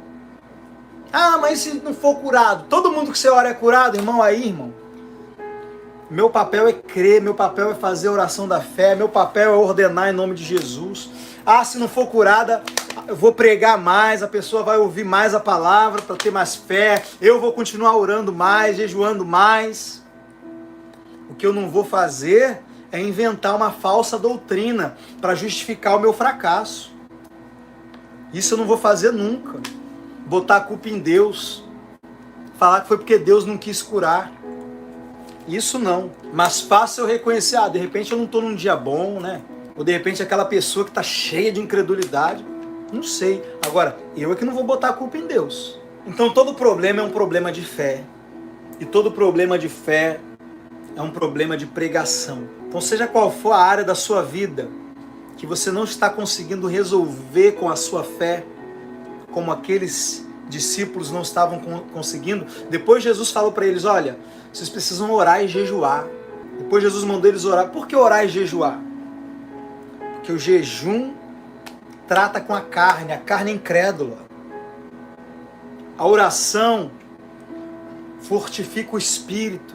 Ah, mas se não for curado? Todo mundo que você ora é curado, irmão? Aí, irmão. Meu papel é crer, meu papel é fazer a oração da fé, meu papel é ordenar em nome de Jesus. Ah, se não for curada, eu vou pregar mais, a pessoa vai ouvir mais a palavra para ter mais fé, eu vou continuar orando mais, jejuando mais. O que eu não vou fazer é inventar uma falsa doutrina para justificar o meu fracasso. Isso eu não vou fazer nunca. Botar a culpa em Deus. Falar que foi porque Deus não quis curar. Isso não. Mas fácil eu reconhecer, de repente eu não estou num dia bom, né? Ou de repente aquela pessoa que está cheia de incredulidade. Não sei. Agora, eu é que não vou botar a culpa em Deus. Então todo problema é um problema de fé. E todo problema de fé é um problema de pregação. Então seja qual for a área da sua vida que você não está conseguindo resolver com a sua fé, como aqueles discípulos não estavam conseguindo, depois Jesus falou para eles, olha, vocês precisam orar e jejuar. Depois Jesus mandou eles orar. Por que orar e jejuar? Porque o jejum trata com a carne é incrédula. A oração fortifica o espírito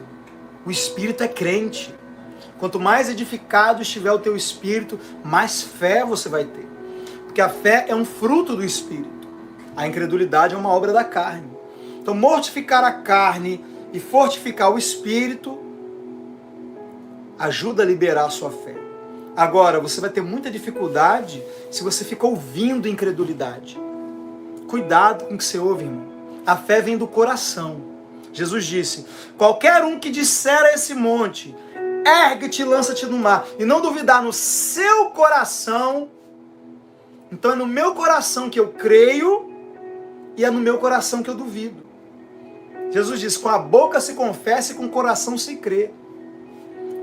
é crente. Quanto mais edificado estiver o teu espírito, mais fé você vai ter. Porque a fé é um fruto do espírito. A incredulidade é uma obra da carne. Então, mortificar a carne e fortificar o espírito ajuda a liberar a sua fé. Agora, você vai ter muita dificuldade se você ficar ouvindo incredulidade. Cuidado com o que você ouve, irmão. A fé vem do coração. Jesus disse, qualquer um que disser a esse monte, ergue-te e lança-te no mar, e não duvidar no seu coração, então é no meu coração que eu creio, e é no meu coração que eu duvido. Jesus diz, com a boca se confessa e com o coração se crê.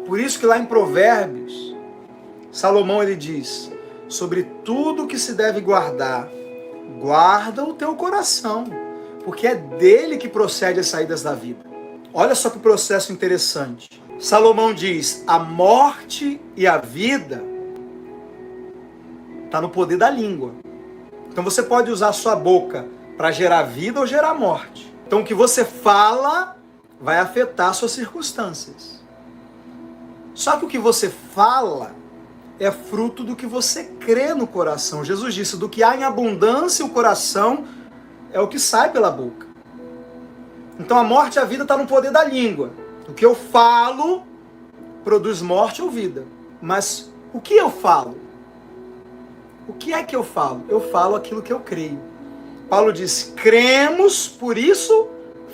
Por isso que lá em Provérbios, Salomão ele diz, sobre tudo que se deve guardar, guarda o teu coração, porque é dele que procede as saídas da vida. Olha só que processo interessante. Salomão diz, a morte e a vida está no poder da língua. Então você pode usar a sua boca para gerar vida ou gerar morte. Então o que você fala vai afetar suas circunstâncias. Só que o que você fala é fruto do que você crê no coração. Jesus disse, do que há em abundância o coração é o que sai pela boca. Então a morte e a vida está no poder da língua. O que eu falo produz morte ou vida. Mas o que eu falo? O que é que eu falo? Eu falo aquilo que eu creio. Paulo diz, cremos, por isso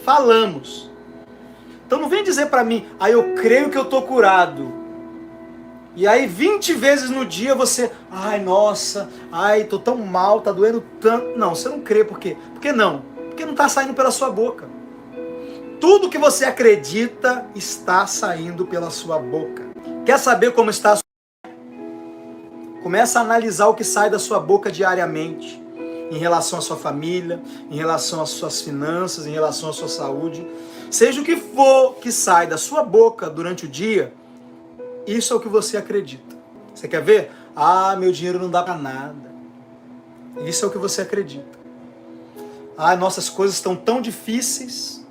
falamos. Então não vem dizer para mim, eu creio que eu estou curado. E aí 20 vezes no dia você, nossa, tô tão mal, tá doendo tanto. Não, você não crê, por quê? Por que não? Porque não está saindo pela sua boca. Tudo que você acredita está saindo pela sua boca. Quer saber como está a sua boca? Começa a analisar o que sai da sua boca diariamente. Em relação à sua família, em relação às suas finanças, em relação à sua saúde. Seja o que for que sai da sua boca durante o dia, isso é o que você acredita. Você quer ver? Meu dinheiro não dá para nada. Isso é o que você acredita. Nossas coisas estão tão difíceis.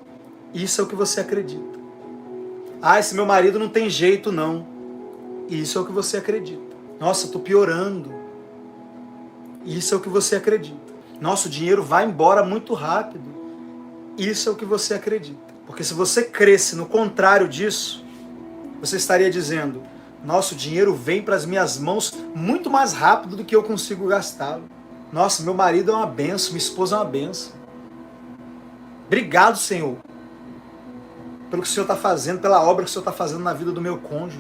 Isso é o que você acredita. Esse meu marido não tem jeito não. Isso é o que você acredita. Nossa, estou piorando. Isso é o que você acredita. Nosso dinheiro vai embora muito rápido. Isso é o que você acredita. Porque se você cresce no contrário disso, você estaria dizendo, nosso dinheiro vem para as minhas mãos muito mais rápido do que eu consigo gastá-lo. Nossa, meu marido é uma benção, minha esposa é uma benção. Obrigado, Senhor, pelo que o Senhor está fazendo, pela obra que o Senhor está fazendo na vida do meu cônjuge.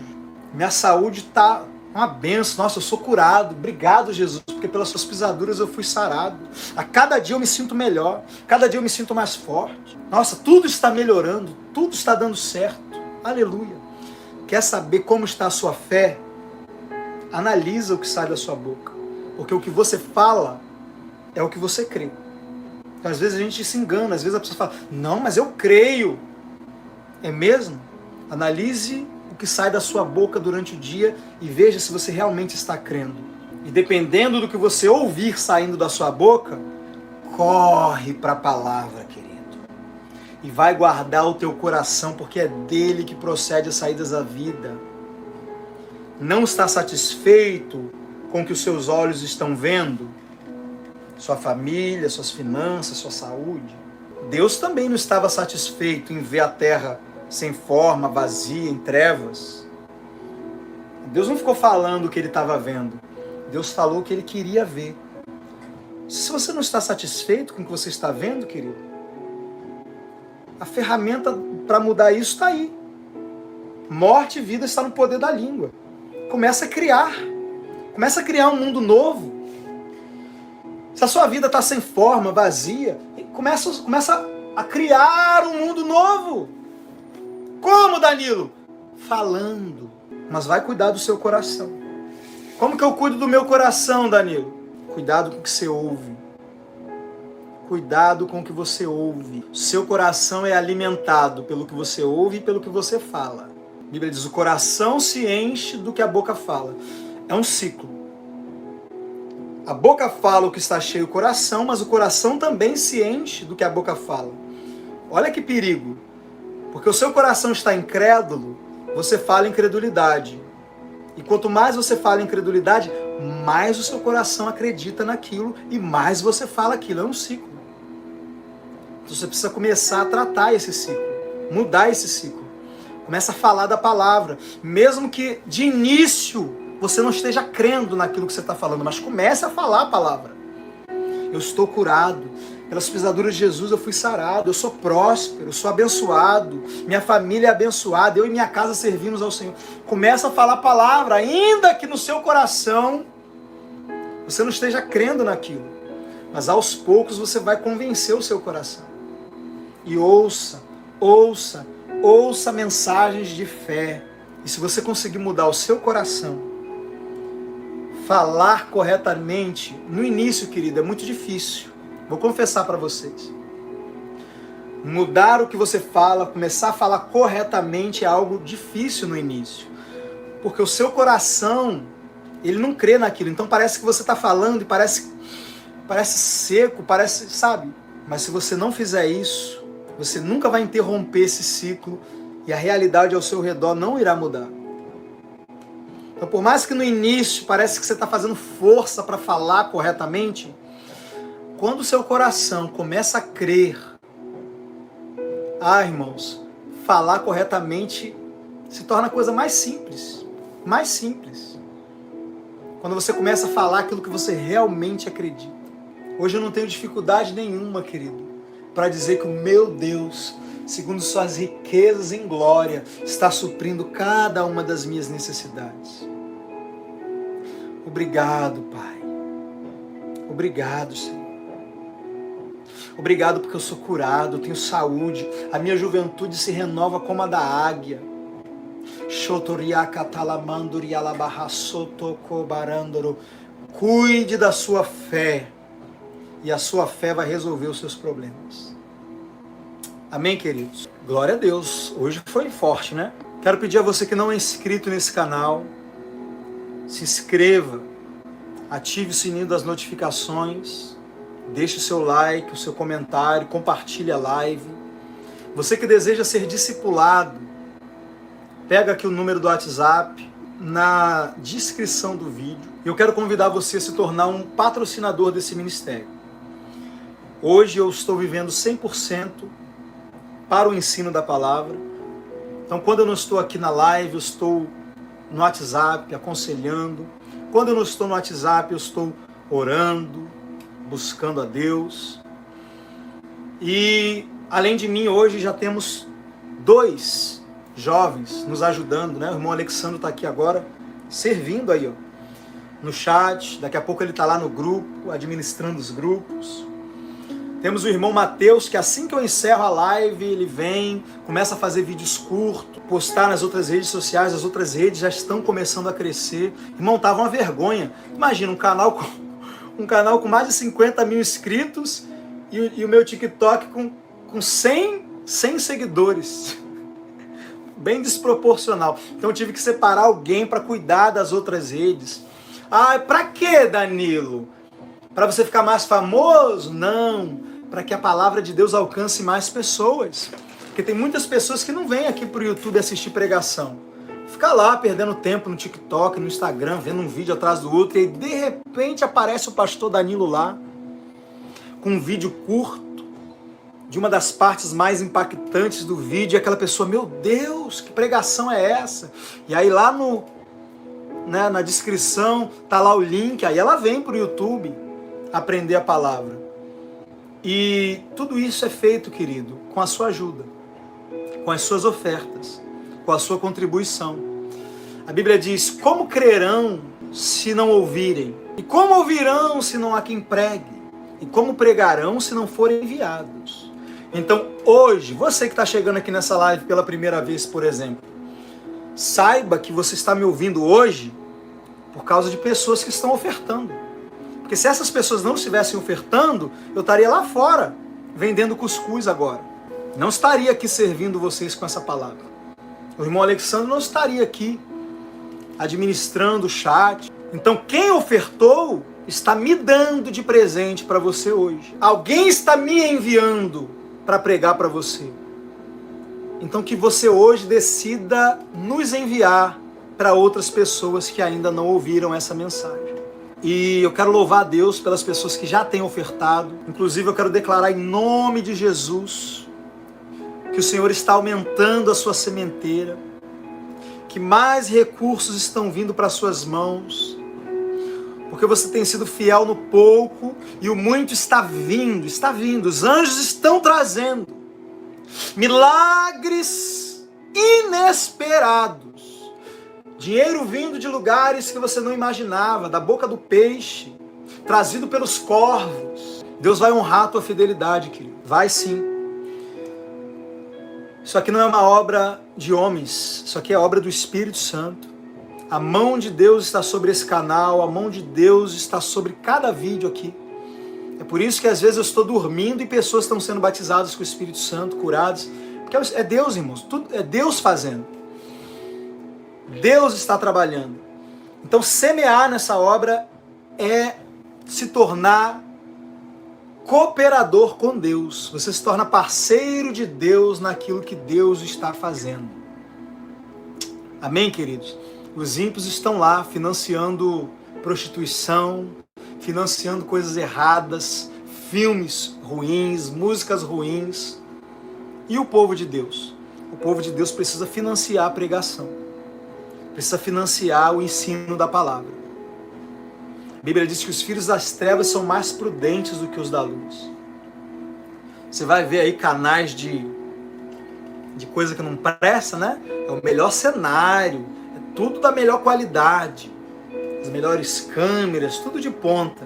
Minha saúde está Uma benção. Nossa, eu sou curado. Obrigado, Jesus, porque pelas suas pisaduras eu fui sarado. A cada dia eu me sinto melhor. Cada dia eu me sinto mais forte. Nossa, tudo está melhorando. Tudo está dando certo. Aleluia. Quer saber como está a sua fé? Analisa o que sai da sua boca. Porque o que você fala é o que você crê. Então, às vezes a gente se engana. Às vezes a pessoa fala, não, mas eu creio. É mesmo? Analise o que sai da sua boca durante o dia e veja se você realmente está crendo. E dependendo do que você ouvir saindo da sua boca, corre para a palavra, querido. E vai guardar o teu coração, porque é dele que procede as saídas da vida. Não está satisfeito com o que os seus olhos estão vendo? Sua família, suas finanças, sua saúde. Deus também não estava satisfeito em ver a terra sem forma, vazia, em trevas. Deus não ficou falando o que ele estava vendo. Deus falou o que ele queria ver. Se você não está satisfeito com o que você está vendo, querido, a ferramenta para mudar isso está aí. Morte e vida está no poder da língua. Começa a criar. Começa a criar um mundo novo. Se a sua vida está sem forma, vazia, começa a criar um mundo novo. Como, Danilo? Falando. Mas vai cuidar do seu coração. Como que eu cuido do meu coração, Danilo? Cuidado com o que você ouve. Cuidado com o que você ouve. O seu coração é alimentado pelo que você ouve e pelo que você fala. A Bíblia diz, o coração se enche do que a boca fala. É um ciclo. A boca fala o que está cheio o coração, mas o coração também se enche do que a boca fala. Olha que perigo. Porque o seu coração está incrédulo, você fala incredulidade. E quanto mais você fala incredulidade, mais o seu coração acredita naquilo e mais você fala aquilo. É um ciclo. Então você precisa começar a tratar esse ciclo, mudar esse ciclo. Começa a falar da palavra, mesmo que de início você não esteja crendo naquilo que você está falando, mas comece a falar a palavra. Eu estou curado, pelas pisaduras de Jesus eu fui sarado, eu sou próspero, eu sou abençoado, minha família é abençoada, eu e minha casa servimos ao Senhor. Começa a falar a palavra, ainda que no seu coração você não esteja crendo naquilo, mas aos poucos você vai convencer o seu coração. E ouça mensagens de fé. E se você conseguir mudar o seu coração, falar corretamente, no início, querido, é muito difícil. Vou confessar para vocês. Mudar o que você fala, começar a falar corretamente é algo difícil no início. Porque o seu coração, ele não crê naquilo. Então parece que você está falando e parece seco, parece, sabe? Mas se você não fizer isso, você nunca vai interromper esse ciclo e a realidade ao seu redor não irá mudar. Então, por mais que no início parece que você está fazendo força para falar corretamente, quando o seu coração começa a crer, irmãos, falar corretamente se torna a coisa mais simples. Mais simples. Quando você começa a falar aquilo que você realmente acredita. Hoje eu não tenho dificuldade nenhuma, querido, para dizer que o meu Deus, segundo suas riquezas em glória, está suprindo cada uma das minhas necessidades. Obrigado, Pai. Obrigado, Senhor. Obrigado porque eu sou curado, eu tenho saúde, a minha juventude se renova como a da águia. Cuide da sua fé e a sua fé vai resolver os seus problemas. Amém, queridos? Glória a Deus. Hoje foi forte, né? Quero pedir a você que não é inscrito nesse canal, se inscreva, ative o sininho das notificações, deixe o seu like, o seu comentário, compartilhe a live. Você que deseja ser discipulado, pega aqui o número do WhatsApp na descrição do vídeo. Eu quero convidar você a se tornar um patrocinador desse ministério. Hoje eu estou vivendo 100% para o ensino da palavra. Então, quando eu não estou aqui na live, eu estou no WhatsApp aconselhando. Quando eu não estou no WhatsApp, eu estou orando, buscando a Deus. E, além de mim, hoje já temos 2 jovens nos ajudando, né? O irmão Alexandre está aqui agora servindo aí, ó, no chat. Daqui a pouco ele está lá no grupo, administrando os grupos. Temos o irmão Mateus, que assim que eu encerro a live, ele vem, começa a fazer vídeos curtos, postar nas outras redes sociais. As outras redes já estão começando a crescer. Irmão, tava uma vergonha. Imagina, um canal com mais de 50 mil inscritos e o meu TikTok com 100 seguidores. Bem desproporcional. Então eu tive que separar alguém para cuidar das outras redes. Ah, pra quê, Danilo? Para você ficar mais famoso? Não. Para que a palavra de Deus alcance mais pessoas. Porque tem muitas pessoas que não vêm aqui pro YouTube assistir pregação. Fica lá perdendo tempo no TikTok, no Instagram, vendo um vídeo atrás do outro, e aí de repente aparece o pastor Danilo lá, com um vídeo curto, de uma das partes mais impactantes do vídeo, e aquela pessoa, meu Deus, que pregação é essa? E aí lá na descrição tá lá o link, aí ela vem pro YouTube aprender a palavra. E tudo isso é feito, querido, com a sua ajuda, com as suas ofertas, com a sua contribuição. A Bíblia diz, como crerão se não ouvirem? E como ouvirão se não há quem pregue? E como pregarão se não forem enviados? Então, hoje, você que está chegando aqui nessa live pela primeira vez, por exemplo, saiba que você está me ouvindo hoje por causa de pessoas que estão ofertando. Porque se essas pessoas não estivessem ofertando, eu estaria lá fora, vendendo cuscuz agora. Não estaria aqui servindo vocês com essa palavra. O irmão Alexandre não estaria aqui administrando o chat. Então quem ofertou está me dando de presente para você hoje. Alguém está me enviando para pregar para você. Então que você hoje decida nos enviar para outras pessoas que ainda não ouviram essa mensagem. E eu quero louvar a Deus pelas pessoas que já têm ofertado. Inclusive eu quero declarar em nome de Jesus que o Senhor está aumentando a sua sementeira, que mais recursos estão vindo para suas mãos, porque você tem sido fiel no pouco e o muito está vindo, os anjos estão trazendo milagres inesperados. Dinheiro vindo de lugares que você não imaginava, da boca do peixe, trazido pelos corvos. Deus vai honrar a tua fidelidade, querido. Vai sim. Isso aqui não é uma obra de homens, isso aqui é obra do Espírito Santo. A mão de Deus está sobre esse canal, a mão de Deus está sobre cada vídeo aqui. É por isso que às vezes eu estou dormindo e pessoas estão sendo batizadas com o Espírito Santo, curadas. Porque é Deus, irmãos, tudo é Deus fazendo. Deus está trabalhando. Então semear nessa obra é se tornar cooperador com Deus. Você se torna parceiro de Deus naquilo que Deus está fazendo. Amém, queridos? Os ímpios estão lá financiando prostituição, financiando coisas erradas, filmes ruins, músicas ruins. E o povo de Deus? O povo de Deus precisa financiar a pregação. Precisa financiar o ensino da palavra. A Bíblia diz que os filhos das trevas são mais prudentes do que os da luz. Você vai ver aí canais de coisa que não presta, né? É o melhor cenário, é tudo da melhor qualidade, as melhores câmeras, tudo de ponta.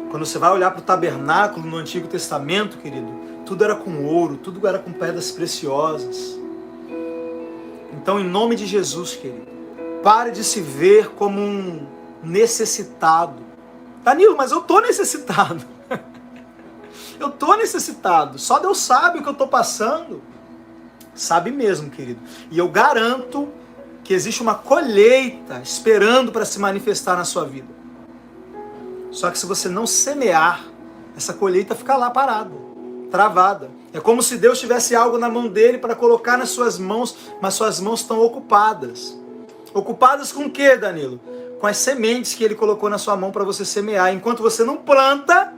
Quando você vai olhar para o tabernáculo no Antigo Testamento, querido, tudo era com ouro, tudo era com pedras preciosas. Então, em nome de Jesus, querido, pare de se ver como um necessitado. Danilo, mas eu estou necessitado. Eu estou necessitado. Só Deus sabe o que eu estou passando. Sabe mesmo, querido. E eu garanto que existe uma colheita esperando para se manifestar na sua vida. Só que se você não semear, essa colheita fica lá parada, travada. É como se Deus tivesse algo na mão dele para colocar nas suas mãos, mas suas mãos estão ocupadas. Ocupadas com o quê, Danilo? Com as sementes que ele colocou na sua mão para você semear. Enquanto você não planta,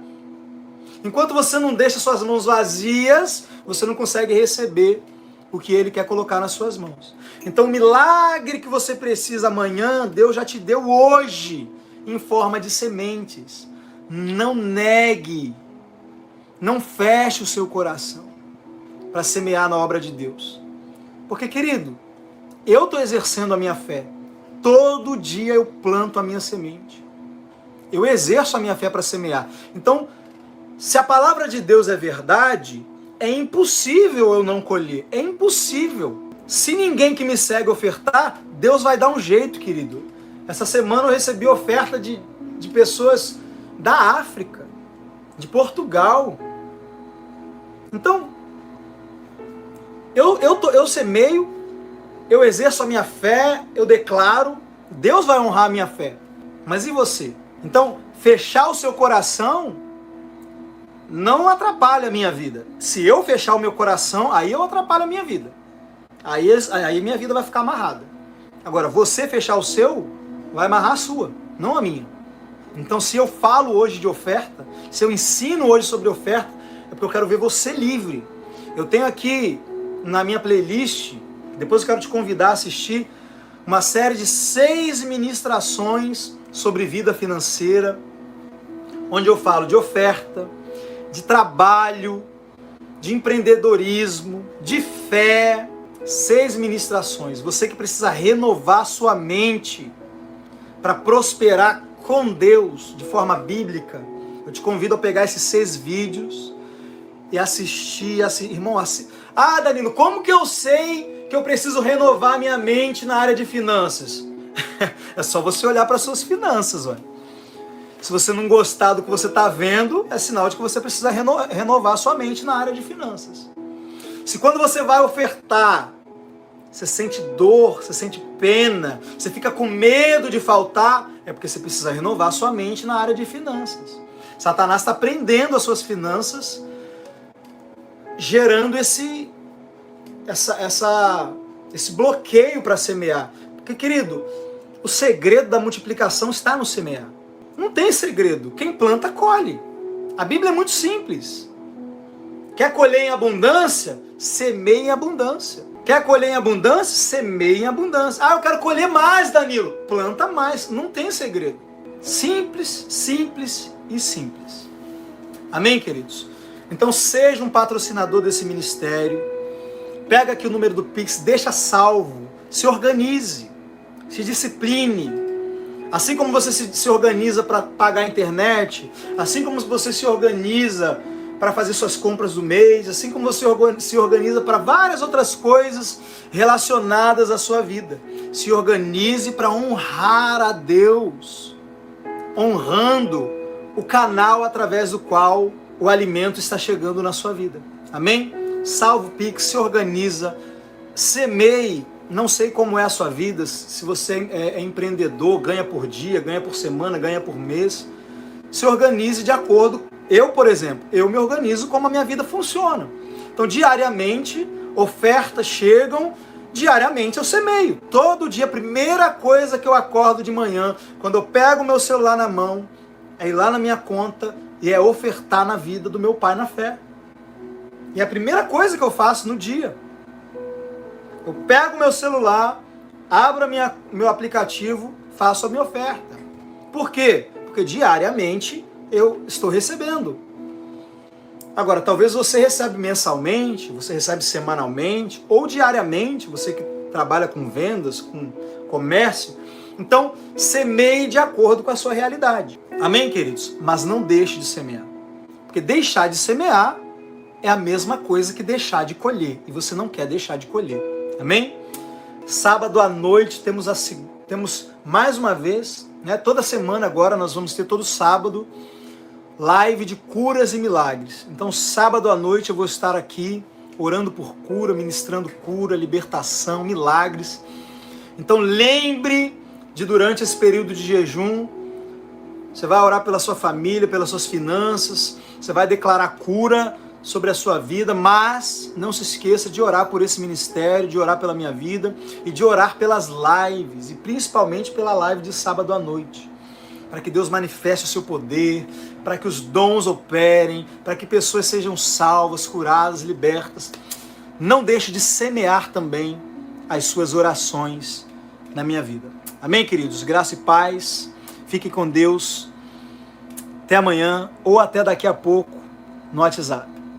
enquanto você não deixa suas mãos vazias, você não consegue receber o que ele quer colocar nas suas mãos. Então o milagre que você precisa amanhã, Deus já te deu hoje, em forma de sementes. Não negue, não feche o seu coração para semear na obra de Deus. Porque, querido, eu estou exercendo a minha fé. todo dia eu planto a minha semente. Eu exerço a minha fé para semear. Então, se a palavra de Deus é verdade, é impossível eu não colher. É impossível. Se ninguém que me segue ofertar, Deus vai dar um jeito, querido. Essa semana eu recebi oferta de pessoas da África, de Portugal. Então, eu semeio, eu exerço a minha fé, eu declaro, Deus vai honrar a minha fé. Mas e você? Então, fechar o seu coração não atrapalha a minha vida. Se eu fechar o meu coração, aí eu atrapalho a minha vida. Aí minha vida vai ficar amarrada. Agora, você fechar o seu, vai amarrar a sua, não a minha. Então, se eu falo hoje de oferta, se eu ensino hoje sobre oferta, é porque eu quero ver você livre. Eu tenho aqui na minha playlist, depois eu quero te convidar a assistir, uma série de 6 ministrações sobre vida financeira, onde eu falo de oferta, de trabalho, de empreendedorismo, de fé. 6 ministrações. Você que precisa renovar sua mente para prosperar com Deus de forma bíblica, eu te convido a pegar esses 6 vídeos e assistir. Irmão, ah, Danilo, como que eu sei que eu preciso renovar minha mente na área de finanças? É só você olhar para suas finanças, olha. Se você não gostar do que você está vendo, é sinal de que você precisa renovar sua mente na área de finanças. Se quando você vai ofertar, você sente dor, você sente pena, você fica com medo de faltar, é porque você precisa renovar sua mente na área de finanças. Satanás está prendendo as suas finanças, gerando esse bloqueio para semear. Porque, querido, o segredo da multiplicação está no semear. Não tem segredo. Quem planta, colhe. A Bíblia é muito simples. Quer colher em abundância? Semeia em abundância. Quer colher em abundância? Semeia em abundância. Ah, eu quero colher mais, Danilo. Planta mais. Não tem segredo. Simples, simples e simples. Amém, queridos? Então seja um patrocinador desse ministério. Pega aqui o número do Pix, deixa salvo. Se organize. Se discipline. Assim como você se organiza para pagar a internet, assim como você se organiza para fazer suas compras do mês, assim como você se organiza para várias outras coisas relacionadas à sua vida. Se organize para honrar a Deus, honrando o canal através do qual o alimento está chegando na sua vida. Amém? Salva o Pix, se organiza, semeie. Não sei como é a sua vida, se você é empreendedor, ganha por dia, ganha por semana, ganha por mês. Se organize de acordo. Eu, por exemplo, eu me organizo como a minha vida funciona. Então, diariamente, ofertas chegam, diariamente eu semeio. Todo dia, a primeira coisa que eu acordo de manhã, quando eu pego o meu celular na mão, é ir lá na minha conta e é ofertar na vida do meu pai na fé. E é a primeira coisa que eu faço no dia. Eu pego o meu celular, abro meu aplicativo, faço a minha oferta. Por quê? Porque diariamente eu estou recebendo. Agora, talvez você recebe mensalmente, você recebe semanalmente, ou diariamente, você que trabalha com vendas, com comércio. Então, semeie de acordo com a sua realidade. Amém, queridos? Mas não deixe de semear. Porque deixar de semear é a mesma coisa que deixar de colher. E você não quer deixar de colher. Amém? Sábado à noite temos mais uma vez, né? Toda semana agora nós vamos ter todo sábado live de curas e milagres. Então sábado à noite eu vou estar aqui orando por cura, ministrando cura, libertação, milagres. Então lembre de durante esse período de jejum, você vai orar pela sua família, pelas suas finanças, você vai declarar cura sobre a sua vida, mas não se esqueça de orar por esse ministério, de orar pela minha vida e de orar pelas lives, e principalmente pela live de sábado à noite, para que Deus manifeste o seu poder, para que os dons operem, para que pessoas sejam salvas, curadas, libertas. Não deixe de semear também as suas orações na minha vida. Amém, queridos? Graça e paz. Fique com Deus. Até amanhã ou até daqui a pouco no WhatsApp.